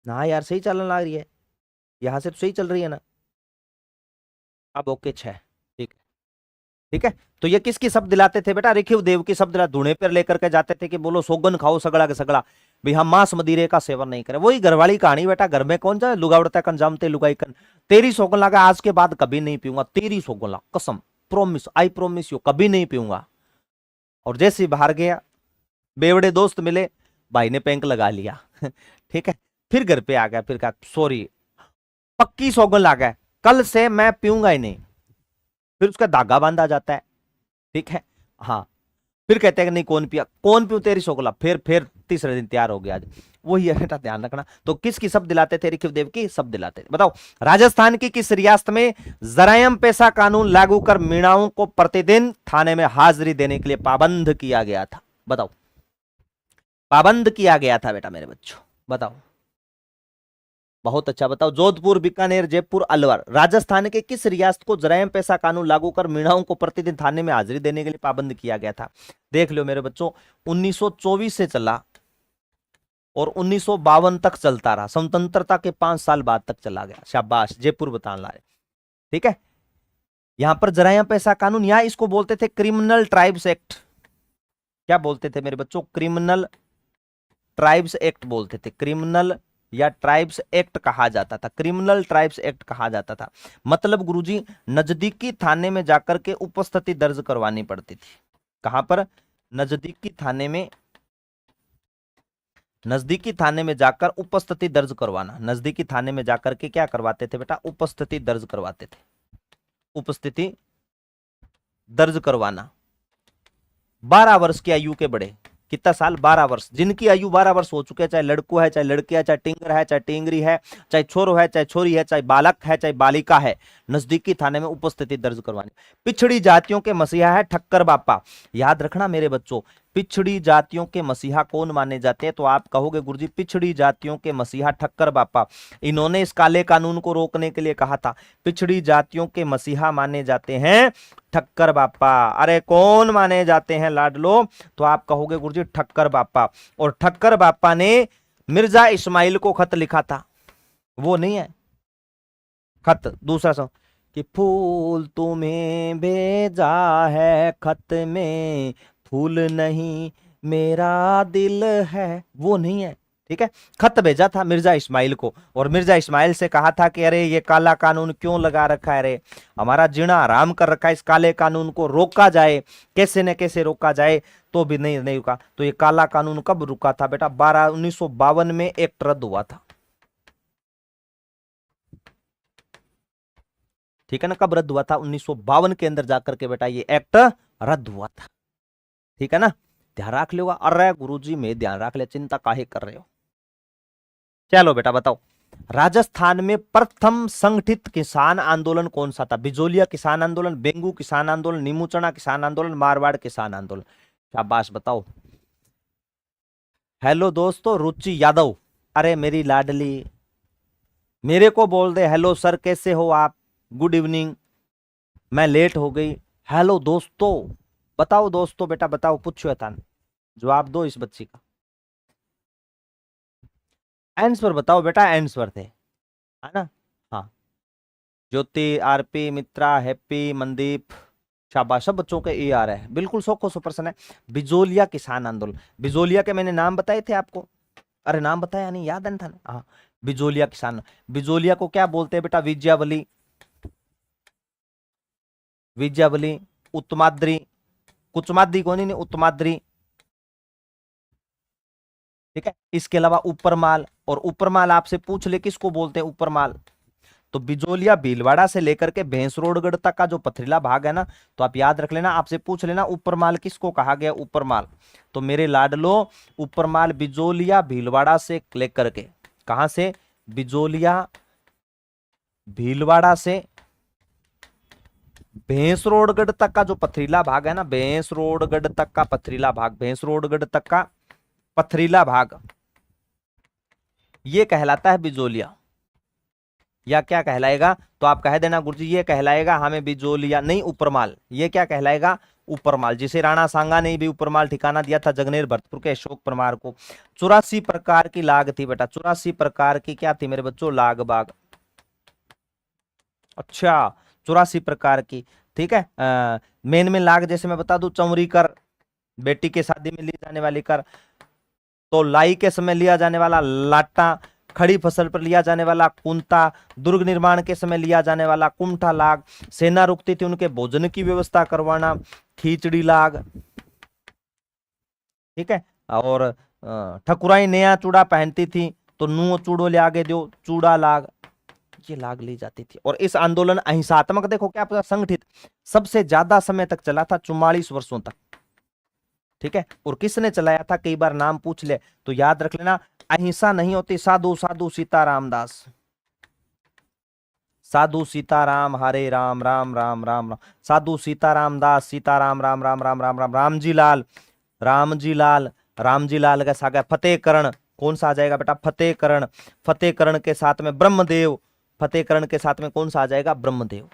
ना यार सही चलने लग रही है, यहां से तो सही चल रही है ना। अब ओके 6, ठीक है ठीक है। तो ये किसकी शब्द दिलाते थे बेटा? ऋखिव देव की शब्द दिला, धूणे पर लेकर के जाते थे कि बोलो सोगन खाओ सगड़ा के सगड़ा, भाई हम मांस मदिरे का सेवन नहीं करें। वही घरवाली कहानी बेटा, घर में कौन जाए लुगावड़ता कन जामते लुगाई कन। तेरी सोगन लगा आज के बाद कभी नहीं पीऊंगा, तेरी सोगन लगा कसम, प्रोमिस आई प्रोमिस यू, कभी नहीं पीऊंगा। और जैसे ही बाहर गया, बेवड़े दोस्त मिले, भाई ने पेंक लगा लिया ठीक है। फिर घर पे आ गया, फिर कहा सॉरी, पक्की सौगन ला गया कल से मैं पीऊंगा ही नहीं। फिर उसका धागा बांधा जाता है, ठीक है। हाँ, फिर कहते हैं कि नहीं कौन पिया, कौन पीऊ तेरी सोगला, फिर तीसरे दिन तैयार हो गया। आज वही है बेटा, ध्यान रखना। तो किसकी शब्द दिलाते थे? ऋखिव देव की शब्द दिलाते थे। बताओ राजस्थान की किस रियासत में जरायम पेशा कानून लागू कर मीणाओं को प्रतिदिन थाने में हाजिरी देने के लिए पाबंद किया गया था? बताओ, पाबंद किया गया था बेटा मेरे बच्चों, बताओ। बहुत अच्छा, बताओ। जोधपुर, बीकानेर, जयपुर, अलवर। राजस्थान के किस रियासत को जरायम पेशा कानून लागू कर मीणाओं को प्रतिदिन थाने में हाजिरी देने के लिए पाबंद किया गया था? देख लो मेरे बच्चों, 1924 से चला और 1952 तक चलता रहा, स्वतंत्रता के 5 साल बाद तक चला गया। शाबाश, जयपुर बताने ला रहे, ठीक है। यहां पर जरायम पेशा कानून, यहां इसको बोलते थे क्रिमिनल ट्राइब्स एक्ट। क्या बोलते थे मेरे बच्चों? क्रिमिनल ट्राइब्स एक्ट बोलते थे, क्रिमिनल या ट्राइब्स एक्ट कहा जाता था, क्रिमिनल ट्राइब्स एक्ट कहा जाता था। मतलब गुरुजी नजदीकी थाने में जाकर के उपस्थिति दर्ज करवानी पड़ती थी। कहां पर? नजदीकी थाने में, नजदीकी थाने में जाकर उपस्थिति दर्ज करवाना। नजदीकी थाने में जाकर के क्या करवाते थे बेटा? उपस्थिति दर्ज करवाते थे, उपस्थिति दर्ज करवाना। 12 वर्ष की आयु के बड़े, कितना साल? 12 वर्ष। जिनकी आयु 12 वर्ष हो चुके हैं, चाहे लड़को है, चाहे लड़की है, चाहे टिंगर है, चाहे टिंगरी है, चाहे छोरो है, चाहे छोरी है, चाहे बालक है, चाहे बालिका है, नजदीकी थाने में उपस्थिति दर्ज करवानी। पिछड़ी जातियों के मसीहा है ठक्कर बापा। याद रखना मेरे बच्चों, पिछड़ी जातियों के मसीहा कौन माने जाते हैं? तो आप कहोगे गुरुजी पिछड़ी जातियों के मसीहा ठक्कर बापा। इन्होंने इस काले कानून को रोकने के लिए कहा था। पिछड़ी जातियों के मसीहा माने जाते हैं ठक्कर बापा। अरे कौन माने जाते हैं लाडलो? तो आप कहोगे गुरुजी ठक्कर बापा। और ठक्कर बापा ने मिर्जा इस्माइल को खत लिखा था, वो नहीं है खत, दूसरा सॉन्ग कि फूल तुम्हें भेजा है खत में, फूल नहीं मेरा दिल है, वो नहीं है, ठीक है। खत भेजा था मिर्जा इस्माइल को, और मिर्जा इस्माइल से कहा था कि अरे ये काला कानून क्यों लगा रखा है रे, हमारा जीना आराम कर रखा है, इस काले कानून को रोका जाए, कैसे न कैसे रोका जाए। तो भी नहीं रुका। तो ये काला कानून कब रुका था बेटा? 1952 में एक्ट रद्द हुआ था, ठीक है ना। कब रद्द हुआ था? 1952 के अंदर जाकर के बेटा ये एक्ट रद्द हुआ था, ठीक है ना। ध्यान रख लो। अरे गुरुजी मैं ध्यान रख ले, चिंता काहे कर रहे हो? चलो बेटा बताओ, राजस्थान में प्रथम संगठित किसान आंदोलन कौन सा था? बिजोलिया किसान आंदोलन, बेंगू किसान आंदोलन, नीमूचना किसान आंदोलन, मारवाड़ किसान आंदोलन। शाबाश, बताओ। हेलो दोस्तों, रुचि यादव, अरे मेरी लाडली, मेरे को बोल दे हेलो सर कैसे हो आप, गुड इवनिंग, मैं लेट हो गई। हेलो दोस्तों, बताओ दोस्तों, बेटा बताओ, पूछो था, जवाब दो इस बच्ची का, आंसर बताओ बेटा, आंसर थे, है ना? हाँ, ज्योति, आरपी, मित्रा, हैप्पी, मनदीप, शाबाश, सब बच्चों के ए आ रहा है, बिल्कुल 100% है। बिजोलिया किसान आंदोलन, बिजोलिया के मैंने नाम बताए थे आपको, अरे नाम बताया नहीं, याद नहीं था ना? हाँ, बिजोलिया किसान, बिजोलिया को क्या बोलते हैं बेटा? विजयावली, विजयावली, उत्तमाद्री, कुचमाद्री को नहीं, उत्तमाद्री, ठीक है। इसके अलावा उपरमाल, और उपरमाल आपसे पूछ ले किसको बोलते हैं उपरमाल, तो बिजोलिया भीलवाड़ा से लेकर के भैंसरोडगढ़ तक का जो पथरीला भाग है ना, तो आप याद रख लेना, आपसे पूछ लेना उपरमाल किसको कहा गया, उपरमाल। तो मेरे लाडलो, उपरमाल बिजोलिया भीलवाड़ा से लेकर के, कहां से? बिजोलिया भीलवाड़ा से भैंसरोडगढ़ तक का जो पथरीला भाग है ना, भैंसरोडगढ़ तक का पथरीला भाग, भैंसरोडगढ़ तक का पथरीला भाग, ये कहलाता है बिजोलिया। या क्या कहलाएगा? तो आप कह देना गुरुजी ये कहलाएगा हमें बिजोलिया नहीं, उपरमाल। ये क्या कहलाएगा? उपरमाल, जिसे राणा सांगा ने भी उपरमाल ठिकाना दिया था जगनेर भरतपुर के अशोक परमार को। 84 प्रकार की लाग थी बेटा, 84 प्रकार की क्या थी मेरे बच्चों? लाग बाग। अच्छा, 84 प्रकार की, ठीक है। मेन में लाग जैसे मैं बता दूं, चौरी कर, बेटी के शादी में ली जाने वाली कर, तो लाई के समय लिया जाने वाला लाटा, खड़ी फसल पर लिया जाने वाला कुंता, दुर्ग निर्माण के समय लिया जाने वाला कुमठा लाग, सेना रुकती थी उनके भोजन की व्यवस्था करवाना, खींचड़ी लाग, ठीक है। और ठकुराई नया चूड़ा पहनती थी तो नुओ चूड़ो ले आगे दो, चूड़ा लाग, ये लाग ली जाती थी। और इस आंदोलन अहिंसात्मक, देखो क्या पता, संगठित सबसे ज्यादा समय तक चला था, 44 वर्षों तक, ठीक है। और किसने चलाया था? कई बार नाम पूछ ले तो याद रख लेना, अहिंसा नहीं होती, साधु साधु सीताराम दास, साधु सीताराम, हरे राम राम राम राम राम, साधु सीताराम दास, सीताराम राम राम राम राम राम, रामजी लाल, रामजी लाल, रामजी लाल का सागा फतेहकरण, कौन सा आ जाएगा बेटा? फतेहकरण, फतेहकरण के साथ में ब्रह्मदेव, फतेहकरण के साथ में कौन सा आ जाएगा? ब्रह्मदेव।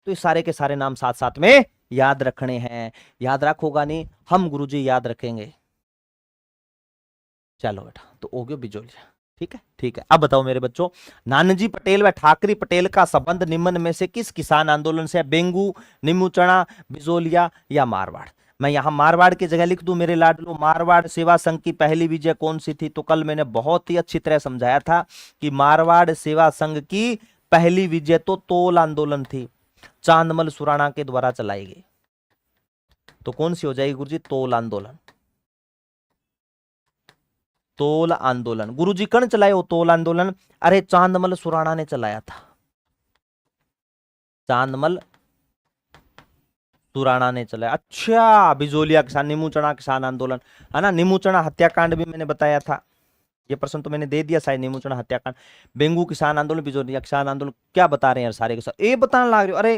तो ये सारे के सारे नाम साथ साथ में याद रखने हैं, याद रखोगा नहीं, हम गुरुजी याद रखेंगे। चलो बेटा, तो हो गया बिजोलिया, ठीक है, ठीक है। अब बताओ मेरे बच्चों, नानाजी पटेल व ठाकरी पटेल का संबंध निम्न में से किस किसान आंदोलन से है? बेंगू, नीमूचना, बिजोलिया या मारवाड़? मैं यहां मारवाड़ की जगह लिख दूं मेरे लाडलो, मारवाड़ सेवा संघ की पहली विजय कौन सी थी? तो कल मैंने बहुत ही अच्छी तरह समझाया था कि मारवाड़ सेवा संघ की पहली विजय तो तोल आंदोलन थी, चांदमल सुराणा के द्वारा चलाई गई। तो कौन सी हो जाएगी गुरुजी? तोल आंदोलन, तोल आंदोलन। गुरुजी कौन चलाए वो तोल आंदोलन? अरे चांदमल सुराणा ने चलाया था, चांदमल सुराणा ने चलाया। अच्छा, बिजोलिया किसान, नीमूचना किसान आंदोलन, है ना। नीमूचना हत्याकांड भी मैंने बताया था, ये प्रश्न तो मैंने दे दिया शायद, नीमूचना हत्याकांड, बेंगू किसान आंदोलन, बिजोलिया किसान आंदोलन। क्या बता रहे हैं यार सारे के सारे? ए बताने ला रहे हो, अरे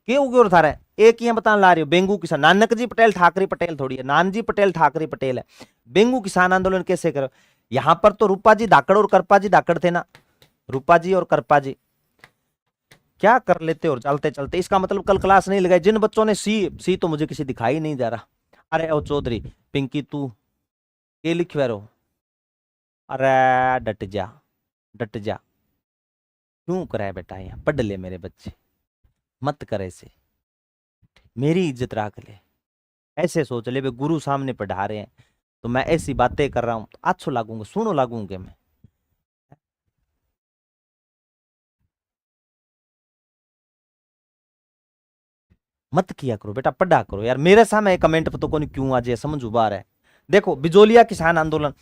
क्यों क्यों था रहे, एक ही बताने ला रहे हो। बेंगू किसान, नानक जी पटेल ठाकरे पटेल थोड़ी है, नानजी पटेल ठाकरे पटेल है। बेंगू किसान आंदोलन कैसे करो? यहां पर तो रूपा जी धाकड़ और करपा जी धाकड़ थे ना, रूपा जी और करपा जी। क्या कर लेते हो चलते चलते, इसका मतलब कल क्लास नहीं लगाई। जिन बच्चों ने सी तो मुझे किसी दिखाई नहीं जा रहा। अरे ओ चौधरी, पिंकी तू ये लिख रहो, अरे डट जा, डट जा, क्यों करे बेटा? यहाँ पढ़ ले मेरे बच्चे, मत करे ऐसे, मेरी इज्जत रख ले। ऐसे सोच ले वे गुरु सामने पढ़ा रहे हैं तो मैं ऐसी बातें कर रहा हूं तो अच्छो लागूंगा, सुनो लागूंगे मैं। मत किया करो बेटा, पढ़ा करो यार। मेरे सामने कमेंट पर तो कौन क्यों आ जाए, समझ उबार है। देखो बिजोलिया किसान आंदोलन,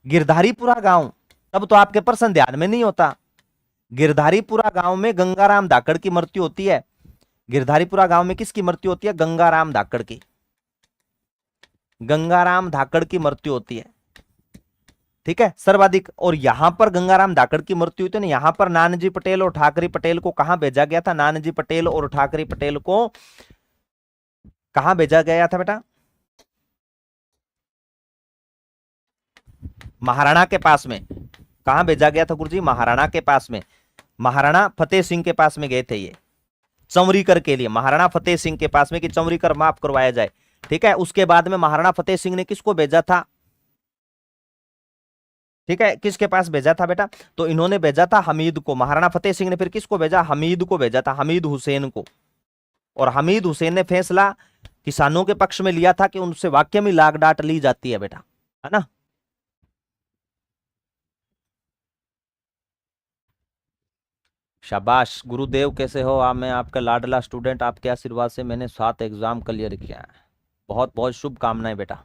गिरधारीपुरा गांव, तब तो आपके प्रश्न ध्यान में नहीं होता। गिरधारीपुरा गांव में गंगाराम धाकड़ की मृत्यु होती है। गिरधारीपुरा गांव में किसकी मृत्यु होती है? गंगाराम धाकड़ की, गंगाराम धाकड़ की मृत्यु होती है। ठीक है, सर्वाधिक। और यहां पर गंगाराम धाकड़ की मृत्यु हुई थी ना, यहां पर नानाजी पटेल और ठाकरे पटेल को कहां भेजा गया था? नानाजी पटेल और ठाकरे पटेल को कहां भेजा गया था बेटा? महाराणा के पास में। कहां भेजा गया था गुरुजी? महाराणा के पास में। महाराणा फतेह सिंह के पास में गए थे ये, चमरीकर के लिए, महाराणा फतेह सिंह के पास में कि चमरीकर माफ करवाया जाए। ठीक है, उसके बाद में महाराणा फतेह सिंह ने किसको भेजा था? ठीक है, किसके पास भेजा था बेटा? तो इन्होंने भेजा था हमीद को। महाराणा फतेह सिंह ने फिर किसको भेजा? हमीद को भेजा था, हमीद हुसैन को। और हमीद हुसैन ने फैसला किसानों के पक्ष में लिया था कि उनसे वाक्य में लाग डांट ली जाती है बेटा, है ना। शाबाश गुरुदेव, कैसे हो आप? मैं आपका लाडला स्टूडेंट, आपके आशीर्वाद से मैंने 7 एग्जाम क्लियर किया है। बहुत बहुत शुभकामनाएं बेटा।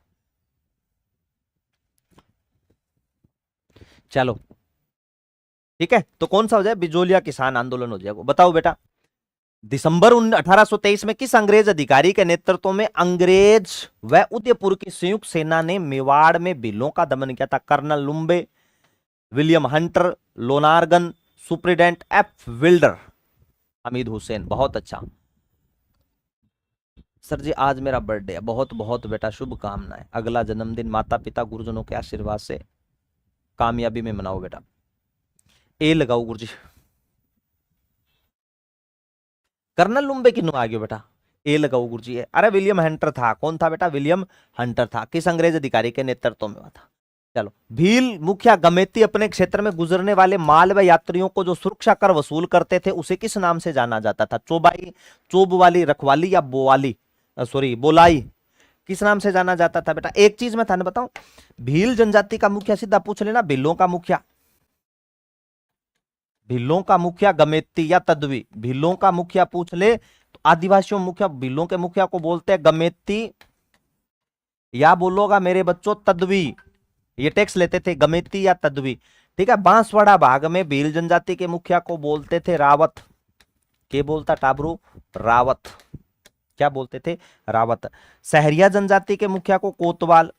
चलो ठीक है, तो कौन सा हो जाए? बिजोलिया किसान आंदोलन हो जाएगा। बताओ बेटा, दिसंबर 1823 में किस अंग्रेज अधिकारी के नेतृत्व में अंग्रेज व उदयपुर की संयुक्त सेना ने मेवाड़ में भीलों का दमन किया था? Colonel Lumby, William Hunter, Lonergan, superintendent F Wilder, Hamid Hussain. बहुत अच्छा सर जी, आज मेरा बर्थडे है। बहुत बहुत बेटा शुभकामनाएं। अगला जन्मदिन माता पिता गुरुजनों के आशीर्वाद से कामयाबी में मनाओ बेटा। ए लगाओ गुरुजी। कर्नल लुम्बे किन्नू आ गयो बेटा? ए लगाओ गुरुजी। अरे विलियम हंटर था। कौन था बेटा? विलियम हंटर था। किस अंग्रेज अधिकारी के नेतृत्व में हुआ था? चलो, भील मुखिया गमेती अपने क्षेत्र में गुजरने वाले माल व यात्रियों को जो सुरक्षा कर वसूल करते थे उसे किस नाम से जाना जाता था? चौबाई, चोब वाली, रखवाली या बोवाली, सॉरी बोलाई, किस नाम से जाना जाता था बेटा? एक चीज मैं थाने बताऊं, भील जनजाति का मुखिया सीधा पूछ लेना, भीलों का मुखिया, भीलों का मुखिया गमेती या तदवी। भीलों का मुखिया पूछ ले तो आदिवासियों मुखिया, भीलों के मुखिया को बोलते हैं गमेती या बोलोगा मेरे बच्चों तदवी। ये टैक्स लेते थे, गमेती या तदवी। ठीक है, बांसवाड़ा भाग में भील जनजाति के मुखिया को बोलते थे रावत। के बोलता टाबरू? रावत। क्या बोलते थे? रावत। सहरिया जनजाति के मुखिया को कोतवाल।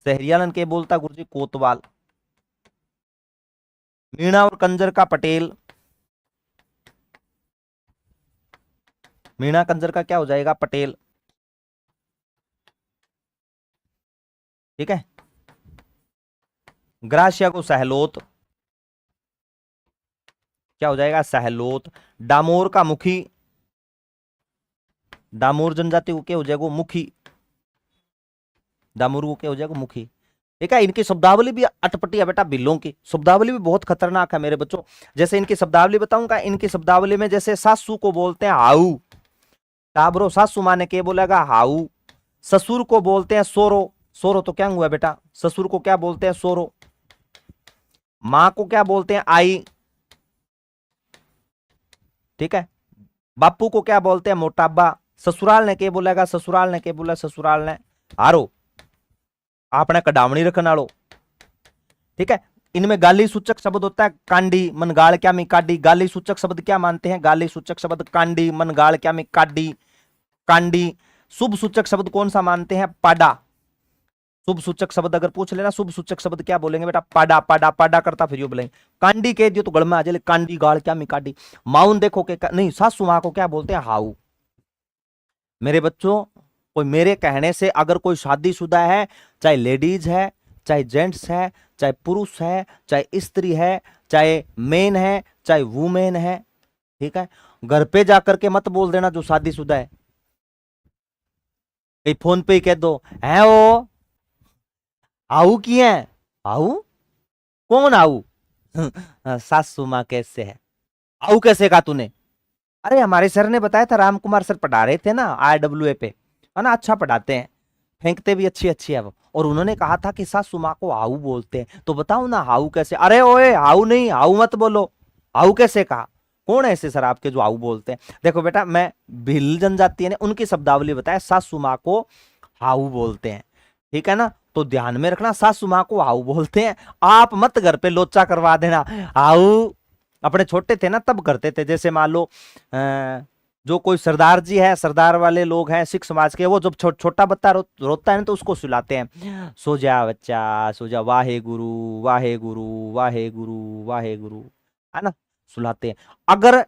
सहरियालन के बोलता गुरुजी? कोतवाल। मीणा और कंजर का पटेल। मीणा कंजर का क्या हो जाएगा? पटेल। ठीक है, ग्रासिया को सहलोत। क्या हो जाएगा? सहलोत। डामोर का मुखी, डामोर जनजाति को क्या हो जाएगा? मुखी। डामोर को क्या हो जाएगा? मुखी। ठीक है, इनकी शब्दावली भी अटपटी है बेटा। बिल्लों की शब्दावली भी बहुत खतरनाक है मेरे बच्चों। जैसे इनकी शब्दावली बताऊंगा, इनकी शब्दावली में जैसे सासू को बोलते हैं हाउ। टाबरो सासू माने के बोलेगा? हाउ। ससुर को बोलते हैं सोरो। सोरो तो क्या हुआ बेटा? ससुर को क्या बोलते हैं? सोरो। मां को क्या बोलते हैं? आई। ठीक है, बापू को क्या बोलते हैं? मोटाबा। ससुराल ने के बोलेगा? ससुराल ने के बोला? ससुराल ने हारो, आपने कडावणी रखना लो। ठीक है, इनमें गाली सूचक शब्द होता है कांडी, मन गाल क्या में काडी। गाली सूचक शब्द क्या मानते हैं? गाली सूचक शब्द कांडी, मन गाल क्या में काडी, कांडी। शुभ सूचक शब्द कौन सा मानते हैं? पाडा। शुभ सूचक शब्द अगर पूछ लेना, शुभ सूचक शब्द क्या बोलेंगे बेटा? पाडा। पाडा पाडा करता फिर यो बोलेंगे। कांडी कह दियो तो गड़ में आ जाए, कांडी गाल क्या में काडी। माउन देखो के नहीं, सासू मां को क्या बोलते हैं? हाउ। मेरे बच्चों, कोई मेरे कहने से अगर कोई शादीशुदा है, चाहे लेडीज है, चाहे जेंट्स है, चाहे पुरुष है, चाहे स्त्री है, चाहे मेन है, चाहे वुमेन है, ठीक है, घर पे जाकर के मत बोल देना जो शादीशुदा है। कहीं फोन पे ही कह दो है वो आऊ की है। आऊ? कौन आऊ? सासू मां कैसे है? आऊ कैसे कहा तूने? अरे हमारे सर ने बताया था, राम कुमार सर पढ़ा रहे थे ना RWA पे, है ना, अच्छा पढ़ाते हैं, फेंकते भी अच्छी अच्छी है वो। और उन्होंने कहा था कि सासू माँ को हाउ बोलते हैं, तो बताओ ना हाउ कैसे? अरे ओए हाउ नहीं, हाउ मत बोलो। हाउ कैसे कहा? कौन है ऐसे सर आपके जो हाउ बोलते हैं? देखो बेटा, मैं भील जनजाति ने उनकी शब्दावली बताया, सासू माँ को हाउ बोलते हैं। ठीक है ना, तो ध्यान में रखना, सासू माँ को हाउ बोलते हैं। आप मत घर पे लोचा करवा देना। हाउ अपने छोटे थे ना तब करते थे। जैसे मान लो जो कोई सरदार जी है, सरदार वाले लोग हैं सिख समाज के, वो जब छोटा बच्चा रोता है ना तो उसको सुलाते हैं, सो जा बच्चा सो जा, वाहे गुरु वाहे गुरु वाहे गुरु वाहे गुरु, है ना, सुलाते हैं। अगर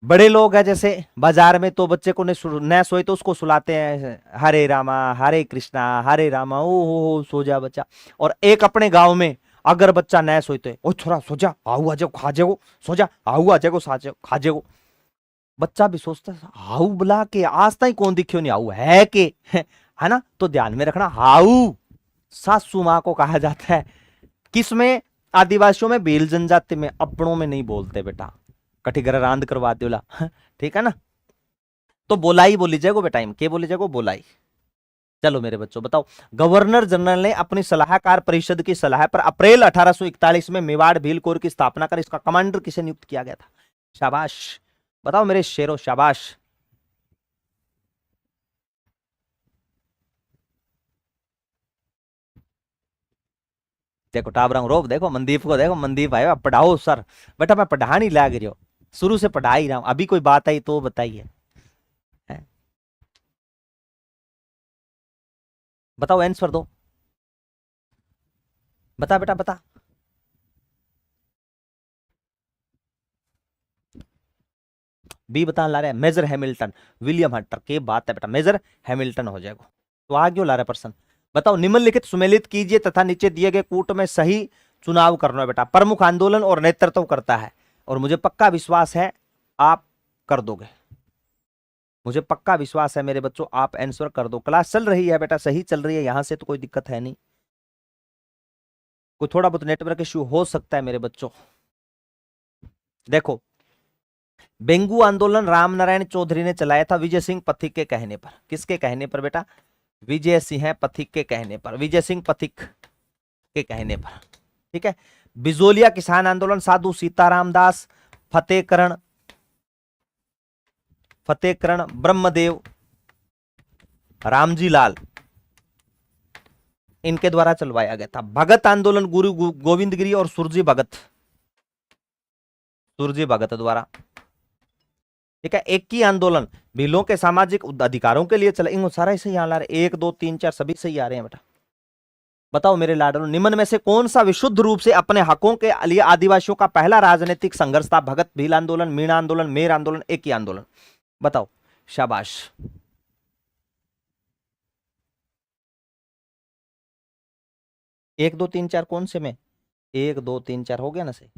बड़े लोग हैं जैसे बाजार में, तो बच्चे को न सोए तो उसको सुलाते हैं, हरे रामा हरे कृष्णा हरे रामा, ओ हो सो जा बच्चा। और एक अपने गांव में अगर बच्चा न सोते, ओ छोरा सो जा, आओ आ जाओ खा जाओ, सो जा आओ आ जाओ खा जाओ। बच्चा भी सोचता है हाउ बुला के आज तक कौन दिखियो नहीं, हाउ है के है ना। तो ध्यान में रखना, हाउ सासू माँ को कहा जाता है। किसमें? आदिवासियों में, भील जनजाति में, अपनों में नहीं बोलते बेटा, कठी घर रांद करवा दो ठीक है ना। तो बोलाई बोली जाएगो बेटा, के बोली जाएगो बोलाई। चलो मेरे बच्चों बताओ, गवर्नर जनरल ने अपनी सलाहकार परिषद की सलाह पर अप्रैल 1841 में मेवाड़ भील कोर की स्थापना कर इसका कमांडर किसे नियुक्त किया गया था? शाबाश, बताओ मेरे शेरों, शाबाश। देखो टाबरा रोब, देखो मनदीप को, देखो मनदीप आयो, पढ़ाओ सर। बेटा मैं पढ़ा नहीं लाग रही हो, शुरू से पढ़ा ही रहा हूं, अभी कोई बात आई तो बताइए। बताओ आंसर दो, बता बेटा बता। बी बता ला रहे हैं, मेजर हैमिल्टन विलियम हंटर। के बात है बेटा, मेजर हैमिल्टन हो जाएगा। तो आ क्यों ला रहे पर्सन? बताओ, निम्नलिखित सुमेलित कीजिए तथा नीचे दिए गए कूट में सही चुनाव करना है बेटा। प्रमुख आंदोलन और नेतृत्व करता है, और मुझे पक्का विश्वास है आप कर दोगे, मुझे पक्का विश्वास है मेरे बच्चों, आप आंसर कर दो। क्लास चल रही है बेटा, सही चल रही है, यहां से तो कोई दिक्कत है नहीं। कोई थोड़ा बहुत नेटवर्क इश्यू हो सकता है मेरे बच्चों। देखो, बेंगू आंदोलन रामनारायण चौधरी ने चलाया था विजय सिंह पथिक के कहने पर। किसके कहने पर बेटा? विजय सिंह पथिक के कहने पर, विजय सिंह पथिक के कहने पर, ठीक है। बिजोलिया किसान आंदोलन साधु सीताराम दास, फतेहकरण ब्रह्मदेव, रामजी लाल, इनके द्वारा चलवाया गया था। भगत आंदोलन गुरु गोविंद गिरी और सुरजी भगत द्वारा, ठीक है। एक ही आंदोलन भीलों के सामाजिक अधिकारों के लिए चला, इन सारा इसे यहां ला रहे, 1 2 3 4 सभी सही आ रहे हैं बेटा। बताओ मेरे लाडलो, निम्न में से कौन सा विशुद्ध रूप से अपने हकों के लिए आदिवासियों का पहला राजनीतिक संघर्ष था? भगत, भील आंदोलन, मीणा आंदोलन, मेर आंदोलन, एक ही आंदोलन। बताओ, शाबाश। एक दो तीन चार कौन से में? 1 2 3 4 हो गया ना सही।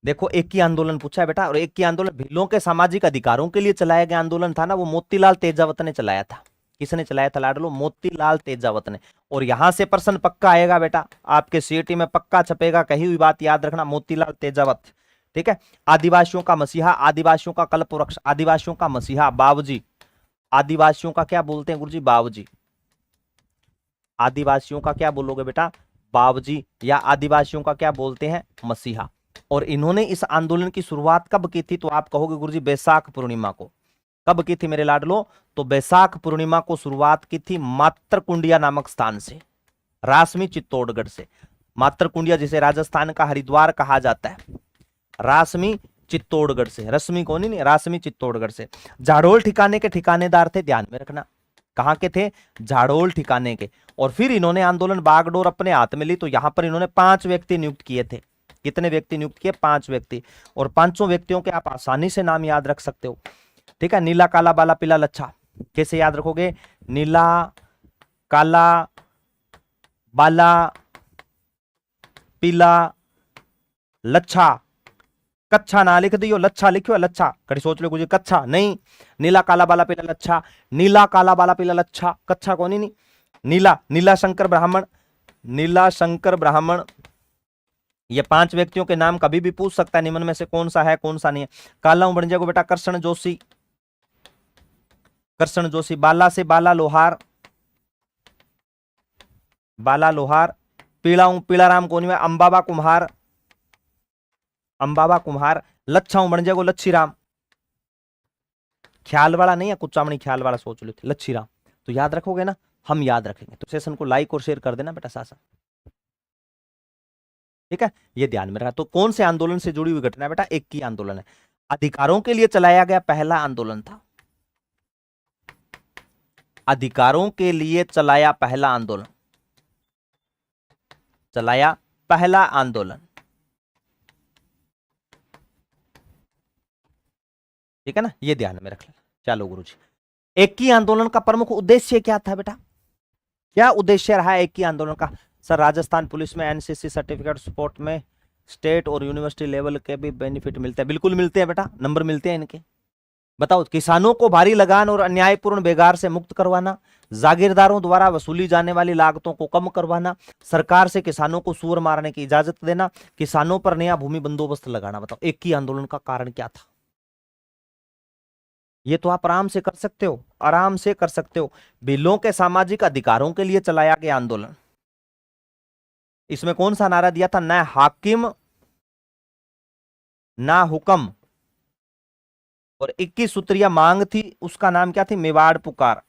देखो, एक ही आंदोलन पूछा है बेटा, और एक ही आंदोलन भीलों के सामाजिक अधिकारों के लिए चलाया गया आंदोलन था ना, वो मोतीलाल तेजावत ने चलाया था। किसने चलाया था लाडलो? मोतीलाल तेजावत ने। और यहां से प्रश्न पक्का आएगा बेटा, आपके सीईटी में पक्का छपेगा, कही हुई बात याद रखना, मोतीलाल तेजावत, ठीक है। आदिवासियों का मसीहा, आदिवासियों का कल्पवृक्ष, आदिवासियों का मसीहा बाबूजी, आदिवासियों का क्या बोलते हैं गुरुजी? बाबूजी। आदिवासियों का क्या बोलोगे बेटा? बाबूजी, या आदिवासियों का क्या बोलते हैं? मसीहा। और इन्होंने इस आंदोलन की शुरुआत कब की थी? तो आप कहोगे गुरुजी बैसाख पूर्णिमा को। कब की थी मेरे लाडलो? तो बैसाख पूर्णिमा को शुरुआत की थी मातरकुंडिया नामक स्थान से, रासमी चित्तौड़गढ़ से। मातरकुंडिया जिसे राजस्थान का हरिद्वार कहा जाता है, रासमी चित्तौड़गढ़ से, रश्मि को नहीं, रासमी चित्तौड़गढ़ से। झाड़ोल ठिकाने के ठिकानेदार थे, ध्यान में रखना, कहां के थे? झाड़ोल ठिकाने के। और फिर इन्होंने आंदोलन बागडोर अपने हाथ में ली, तो यहां पर इन्होंने 5 व्यक्ति नियुक्त किए थे। कितने व्यक्ति नियुक्त किए? 5 व्यक्ति। और 5 व्यक्तियों के आप आसानी से नाम याद रख सकते हो, ठीक है। नीला, काला, बाला, पीला, लच्छा। कैसे याद रखोगे? नीला, काला, बाला, पीला, लच्छा। कच्छा ना लिख दियो, लच्छा लिखियो, लच्छा। कड़ी सोच लो कुछ, कच्छा नहीं, नीला, काला, बाला, पीला, लच्छा। नीला, काला, बाला, पीला, लच्छा, कच्छा कौन ही नहीं। नीला, नीला शंकर ब्राह्मण, नीला शंकर ब्राह्मण। ये 5 व्यक्तियों के नाम कभी भी पूछ सकता है, निम्न में से कौन सा है कौन सा नहीं है। काला बन जाएगा बेटा कृष्ण जोशी, कृष्ण जोशी। बाला से बाला लोहार, बाला लोहार। पीला पीला राम कौन है? अंबाबा कुम्हार, अंबाबा कुम्हार। लच्छा बन जाएगा लच्छी राम, ख्याल वाला नहीं है, कुचामणी ख्याल वाला सोच लो, लच्छी राम। तो याद रखोगे ना? हम याद रखेंगे। तो सेशन को लाइक और शेयर कर देना बेटा साथ साथ, ठीक है। ये ध्यान में रखा। तो कौन से आंदोलन से जुड़ी हुई घटना है बेटा? एक ही आंदोलन है। अधिकारों के लिए चलाया गया पहला आंदोलन था। अधिकारों के लिए चलाया पहला आंदोलन, चलाया पहला आंदोलन। ठीक है ना, ये ध्यान में रख लेना। चलो गुरुजी, इक्की आंदोलन का प्रमुख उद्देश्य क्या था बेटा? क्या उद्देश्य रहा इक्की आंदोलन का? सर राजस्थान पुलिस में एनसीसी सर्टिफिकेट सपोर्ट में स्टेट और यूनिवर्सिटी लेवल के भी बेनिफिट मिलते हैं। बिल्कुल मिलते हैं बेटा, नंबर मिलते हैं इनके। बताओ, किसानों को भारी लगान और अन्यायपूर्ण बेगार से मुक्त करवाना, जागीरदारों द्वारा वसूली जाने वाली लागतों को कम करवाना, सरकार से किसानों को सूअर मारने की इजाजत देना, किसानों पर नया भूमि बंदोबस्त लगाना। बताओ, इक्की आंदोलन का कारण क्या था? ये तो आप आराम से कर सकते हो, आराम से कर सकते हो। बिलों के सामाजिक अधिकारों के लिए चलाया गया आंदोलन। इसमें कौन सा नारा दिया था? न हाकिम ना हुक्म। और 21 सूत्रीय मांग थी, उसका नाम क्या थी? मेवाड़ पुकार।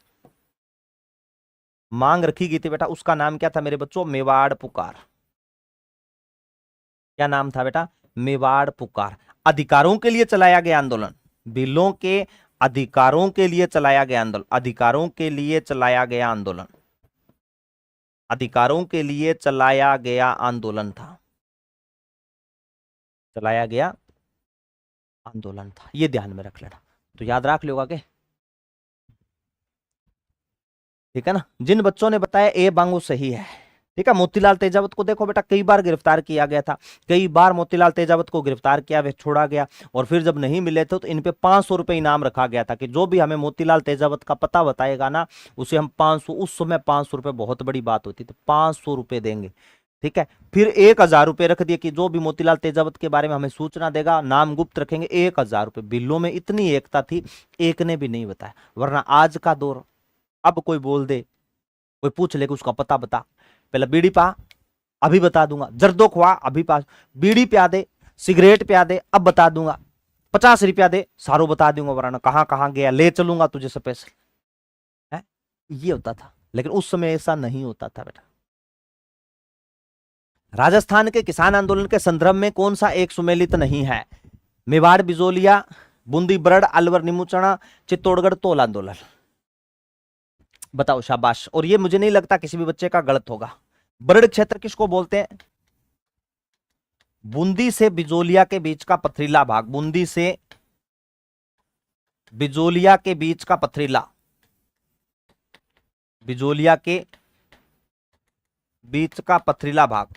मांग रखी गई थी बेटा, उसका नाम क्या था मेरे बच्चों? मेवाड़ पुकार। क्या नाम था बेटा? मेवाड़ पुकार। अधिकारों के लिए चलाया गया आंदोलन, बिलों के अधिकारों के लिए चलाया गया आंदोलन, अधिकारों के लिए चलाया गया आंदोलन, अधिकारों के लिए चलाया गया आंदोलन था, चलाया गया आंदोलन था। ये ध्यान में रख लेना, तो याद रख लोगा के। ठीक है ना, जिन बच्चों ने बताया ए बांगो सही है। ठीक है, मोतीलाल तेजावत को देखो बेटा, कई बार गिरफ्तार किया गया था, कई बार मोतीलाल तेजावत को गिरफ्तार किया, वे छोड़ा गया, और फिर जब नहीं मिले थे तो इन पे 500 रुपए इनाम रखा गया था कि जो भी हमें मोतीलाल तेजावत का पता बताएगा ना, उसे हम 500, उस समय 500 रुपए बहुत बड़ी बात होती थी, 500 रुपए देंगे। ठीक है, फिर 1000 रुपए रख दिए कि जो भी मोतीलाल तेजावत के बारे में हमें सूचना देगा, नाम गुप्त रखेंगे। 1000 रुपए। बिल्लों में इतनी एकता थी, एक ने भी नहीं बताया। वरना आज का दौर, अब कोई बोल दे, कोई पूछ ले कि उसका पता बता, पहले बीड़ी पा, अभी बता दूंगा, जर्दो खुआ, अभी पा, बीड़ी पिया दे, सिगरेट पिया दे, अब बता दूंगा, 50 रुपया दे, सारो बता दूंगा, वरना कहां कहां गया, ले चलूंगा तुझे स्पेशल। है, ये होता था। लेकिन उस समय ऐसा नहीं होता था बेटा। राजस्थान के किसान आंदोलन के संदर्भ में कौन सा एक सुमेलित नहीं है? मेवाड़ बिजोलिया, बूंदी बरड़, अलवर नीमूचना, चित्तौड़गढ़ तोल आंदोलन। बताओ, शाबाश। और ये मुझे नहीं लगता किसी भी बच्चे का गलत होगा। बरड़ क्षेत्र किसको बोलते हैं? बूंदी से बिजोलिया के बीच का पथरीला भाग, बूंदी से बिजोलिया के बीच का पथरीला, बिजोलिया के बीच का पथरीला भाग,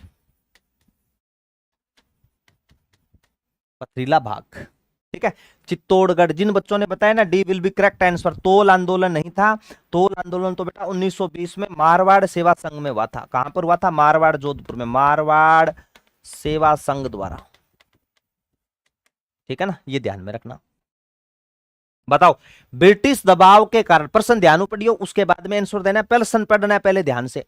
पथरीला भाग। ठीक है, चित्तौड़गढ़। जिन बच्चों ने बताया ना D will be correct answer. तोल आंदोलन नहीं था। तोल आंदोलन तो बेटा 1920 में मारवाड़ सेवा संघ में हुआ था। कहां पर हुआ था? मारवाड़, जोधपुर में, मारवाड़ सेवा संघ द्वारा। ठीक है ना, ये ध्यान में रखना। बताओ, ब्रिटिश दबाव के कारण, प्रश्न ध्यान पढ़ियो, उसके बाद में आंसर देना है, प्रश्न पढ़ना है पहले ध्यान से।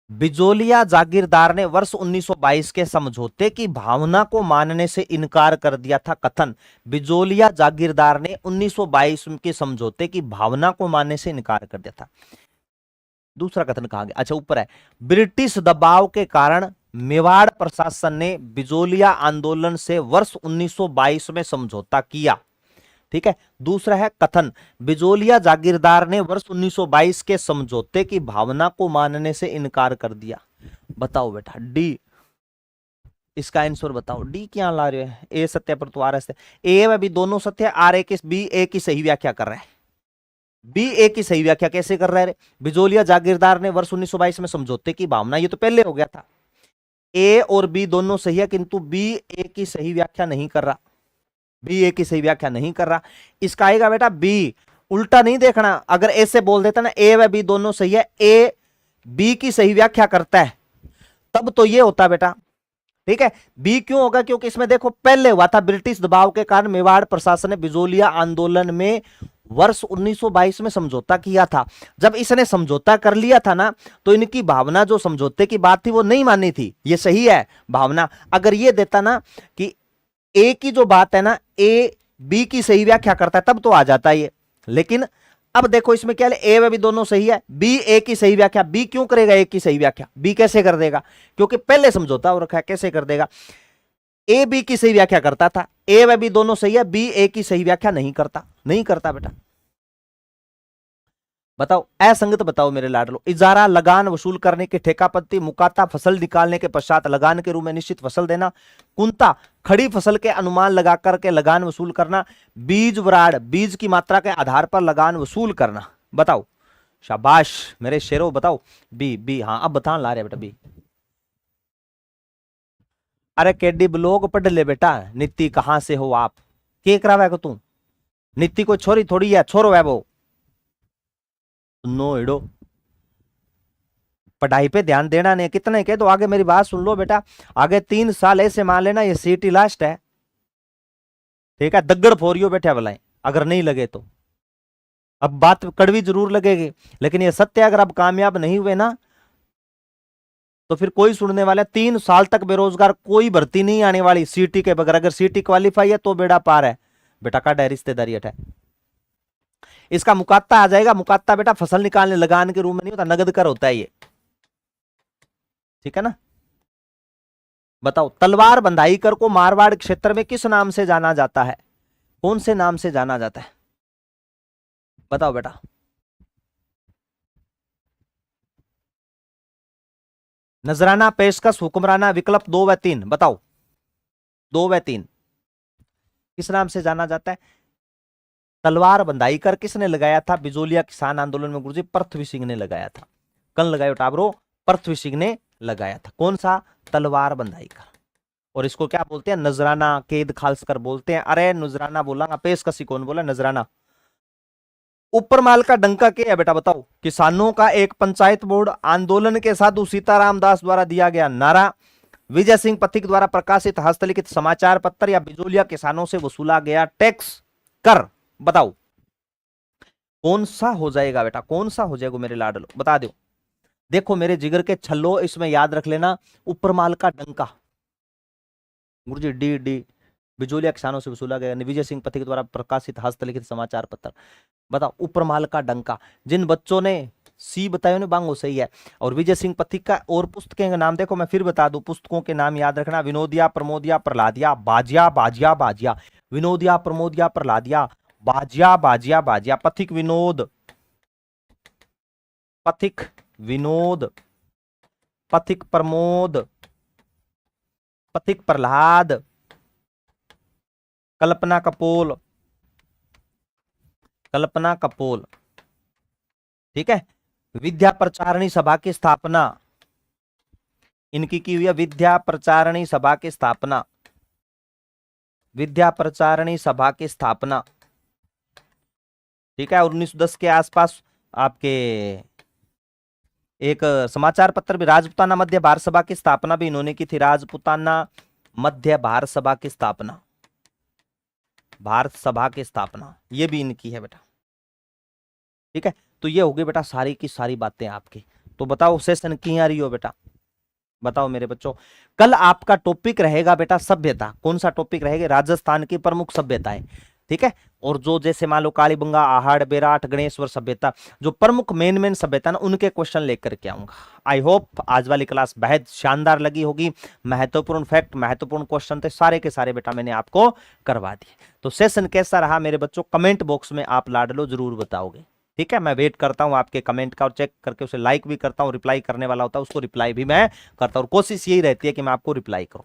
बिजोलिया जागीरदार ने वर्ष 1922 के समझौते की भावना को मानने से इनकार कर दिया था। कथन, बिजोलिया जागीरदार ने 1922 के समझौते की भावना को मानने से इनकार कर दिया था। दूसरा कथन कहा गया, अच्छा ऊपर है, ब्रिटिश दबाव के कारण मेवाड़ प्रशासन ने बिजोलिया आंदोलन से वर्ष 1922 में समझौता किया। ठीक है, दूसरा है कथन, बिजोलिया जागीरदार ने वर्ष 1922 के समझौते की भावना को मानने से इनकार कर दिया। बताओ बेटा, डी, इसका आंसर बताओ। डी क्या ला रहे हैं? ए सत्य पर तो आर एस, ए बी दोनों सत्य, आर ए की, बी ए की सही व्याख्या कर रहा है। बी ए की सही व्याख्या कैसे कर रहा है? बिजोलिया जागीरदार ने वर्ष 1922 में समझौते की भावना, ये तो पहले हो गया था। ए और बी दोनों सही है, किंतु बी ए की सही व्याख्या नहीं कर रहा, बी ए की सही व्याख्या नहीं कर रहा। इसका आएगा बेटा बी, उल्टा नहीं देखना। अगर ऐसे बोल देता ना ए व बी दोनों सही है, ए बी की सही व्याख्या करता है, तब तो ये होता बेटा। ठीक है, बी क्यों होगा? क्योंकि इसमें देखो पहले हुआ था, ब्रिटिश दबाव के कारण मेवाड़ प्रशासन ने बिजोलिया आंदोलन में वर्ष 1922 में समझौता किया था। जब इसने समझौता कर लिया था ना, तो इनकी भावना जो समझौते की बात थी वो नहीं मानी थी। ये सही है भावना। अगर ये देता ना कि ए की जो बात है ना, ए बी की सही व्याख्या करता है, तब तो आ जाता है ये। लेकिन अब देखो इसमें क्या है, ए व बी दोनों सही है, बी ए की सही व्याख्या, बी क्यों करेगा ए की सही व्याख्या? बी कैसे कर देगा? क्योंकि पहले समझौता हो रखा है, कैसे कर देगा? ए बी की सही व्याख्या करता था, ए व बी दोनों सही है, बी ए की सही व्याख्या नहीं करता बेटा। बताओ असंगत बताओ मेरे लाडलो। इजारा लगान वसूल करने की ठेका पत्ती, मुकाता फसल निकालने के पश्चात लगान के रूप में निश्चित फसल देना, कुंता खड़ी फसल के अनुमान लगा करके लगान वसूल करना, बीज वराड़ बीज की मात्रा के आधार पर लगान वसूल करना। बताओ, शाबाश मेरे शेरों, बताओ बी बी। हाँ अब बता ला रहे बेटा बी। अरे केडी ब्लोग पढ़ ले बेटा। नित्ती कहां से हो आप? के करावे को तू? नित्ती को छोरी थोड़ी है, छोरो है वो। नो हिडो, पढ़ाई पे ध्यान देना नहीं। कितने कह दो आगे मेरी बात सुन लो बेटा। आगे 3 साल ऐसे मान लेना ये सीटी लास्ट है, ठीक है? दग्गड़ फोरियो बैठे बुलाए अगर नहीं लगे तो। अब बात कड़वी जरूर लगेगी, लेकिन ये सत्य अगर अब कामयाब नहीं हुए ना तो फिर कोई सुनने वाला 3 साल तक बेरोजगार, कोई भर्ती नहीं आने वाली सीटी के बगैर। अगर सीटी क्वालिफाई है तो बेड़ा पार है बेटा। का है रिश्तेदारी है। इसका मुकात्ता आ जाएगा। मुकात्ता बेटा फसल निकालने लगान के रूप में नहीं होता, नगद कर होता है ये, ठीक है ना? बताओ तलवार बंधाई कर को मारवाड़ क्षेत्र में किस नाम से जाना जाता है? कौन से नाम से जाना जाता है? बताओ बेटा। नजराना, पेशकश, हुक्मराना, विकल्प 2 व 3। बताओ 2 व 3 किस नाम से जाना जाता है? तलवार बंधाई कर किसने लगाया था? बिजोलिया किसान आंदोलन में गुरुजी पृथ्वी सिंह ने लगाया था। कल लगाया टाबरो, पृथ्वी सिंह ने लगाया था। कौन सा? तलवार बंधाई कर। और इसको क्या बोलते हैं? नजराना, कैद खालसकर बोलते हैं। अरे नजराना बोला, पेशकशी कौन बोला? नजराना। ऊपर माल का डंका क्या है बेटा? बताओ। किसानों का एक पंचायत बोर्ड, आंदोलन के साधु सीताराम दास द्वारा दिया गया नारा, विजय सिंह पथिक द्वारा प्रकाशित हस्तलिखित समाचार पत्र, या बिजोलिया किसानों से वसूला गया टैक्स कर। बताओ कौन सा हो जाएगा बेटा? कौन सा हो जाएगा मेरे लाडलो? बता दो। देखो मेरे जिगर के छल्लो, इसमें याद रख लेना ऊपर माल का डंका गुरुजी डी डी, बिजोलिया किसानों से वसूला गया, विजय सिंह पथिक द्वारा प्रकाशित हस्तलिखित समाचार पत्र। बताओ ऊपर माल का डंका। जिन बच्चों ने सी बताया ना बांगो सही है। और विजय सिंह पथिक का और पुस्तकों के नाम देखो, मैं फिर बता दूं, पुस्तकों के नाम याद रखना। विनोदिया, प्रमोदिया, प्रहलादिया, बाजिया बाजिया बाजिया, विनोदिया, प्रमोदिया, प्रहलादिया, बाजिया बाजिया बाजिया, पथिक विनोद, पथिक विनोद, पथिक प्रमोद, पथिक प्रहलाद, कल्पना कपोल, कल्पना कपोल, ठीक है? विद्या प्रचारणी सभा की स्थापना इनकी की हुई है। विद्या प्रचारणी सभा की स्थापना, विद्या प्रचारणी सभा की स्थापना, ठीक है? 1910 के आसपास आपके एक समाचार पत्र भी, राजपुताना मध्य भारत सभा की स्थापना भी इन्होंने की थी। राजपुताना मध्य भारत सभा की स्थापना, भारत सभा की स्थापना ये भी इनकी है बेटा, ठीक है? तो ये हो गई बेटा सारी की सारी बातें आपकी। तो बताओ सेशन की आ रही हो बेटा? बताओ मेरे बच्चों। कल आपका टॉपिक रहेगा बेटा सभ्यता। कौन सा टॉपिक रहेगा? राजस्थान की प्रमुख सभ्यताएं, ठीक है? और जो जैसे मान लो कालीबंगा, आहड़, बेराट, गणेश्वर सभ्यता, जो प्रमुख मेन सभ्यता ना, उनके क्वेश्चन लेकर के आऊंगा। आई होप आज वाली क्लास बेहद शानदार लगी होगी। महत्वपूर्ण फैक्ट, महत्वपूर्ण क्वेश्चन थे सारे के सारे बेटा मैंने आपको करवा दिए। तो सेशन कैसा रहा मेरे बच्चों? कमेंट बॉक्स में आप लाडलो जरूर बताओगे, ठीक है? मैं वेट करता हूं आपके कमेंट का और चेक करके उसे लाइक भी करता हूं। रिप्लाई करने वाला होता है उसको रिप्लाई भी मैं करता हूं, और कोशिश यही रहती है कि मैं आपको रिप्लाई करूं,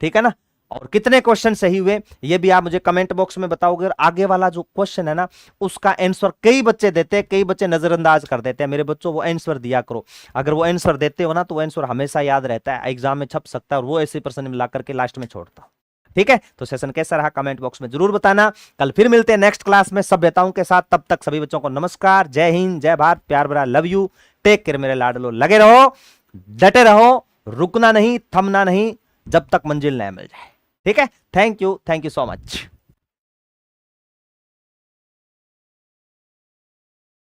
ठीक है ना? और कितने क्वेश्चन सही हुए ये भी आप मुझे कमेंट बॉक्स में बताओगे। और आगे वाला जो क्वेश्चन है ना, उसका आंसर कई बच्चे देते हैं, कई बच्चे नजरअंदाज कर देते हैं। मेरे बच्चों वो आंसर दिया करो। अगर वो आंसर देते हो ना तो वो आंसर हमेशा याद रहता है, एग्जाम में छप सकता है, और वो ऐसे पर्सन मिला करके लास्ट में छोड़ता हूं, ठीक है? तो सेशन कैसा रहा कमेंट बॉक्स में जरूर बताना। कल फिर मिलते हैं नेक्स्ट क्लास में सभ्यताओं के साथ। तब तक सभी बच्चों को नमस्कार, जय हिंद, जय भारत, प्यार भरा लव यू, टेक केयर मेरे लाडलो। लगे रहो, डटे रहो, रुकना नहीं, थमना नहीं, जब तक मंजिल न मिल जाए, ठीक है? Thank you so much.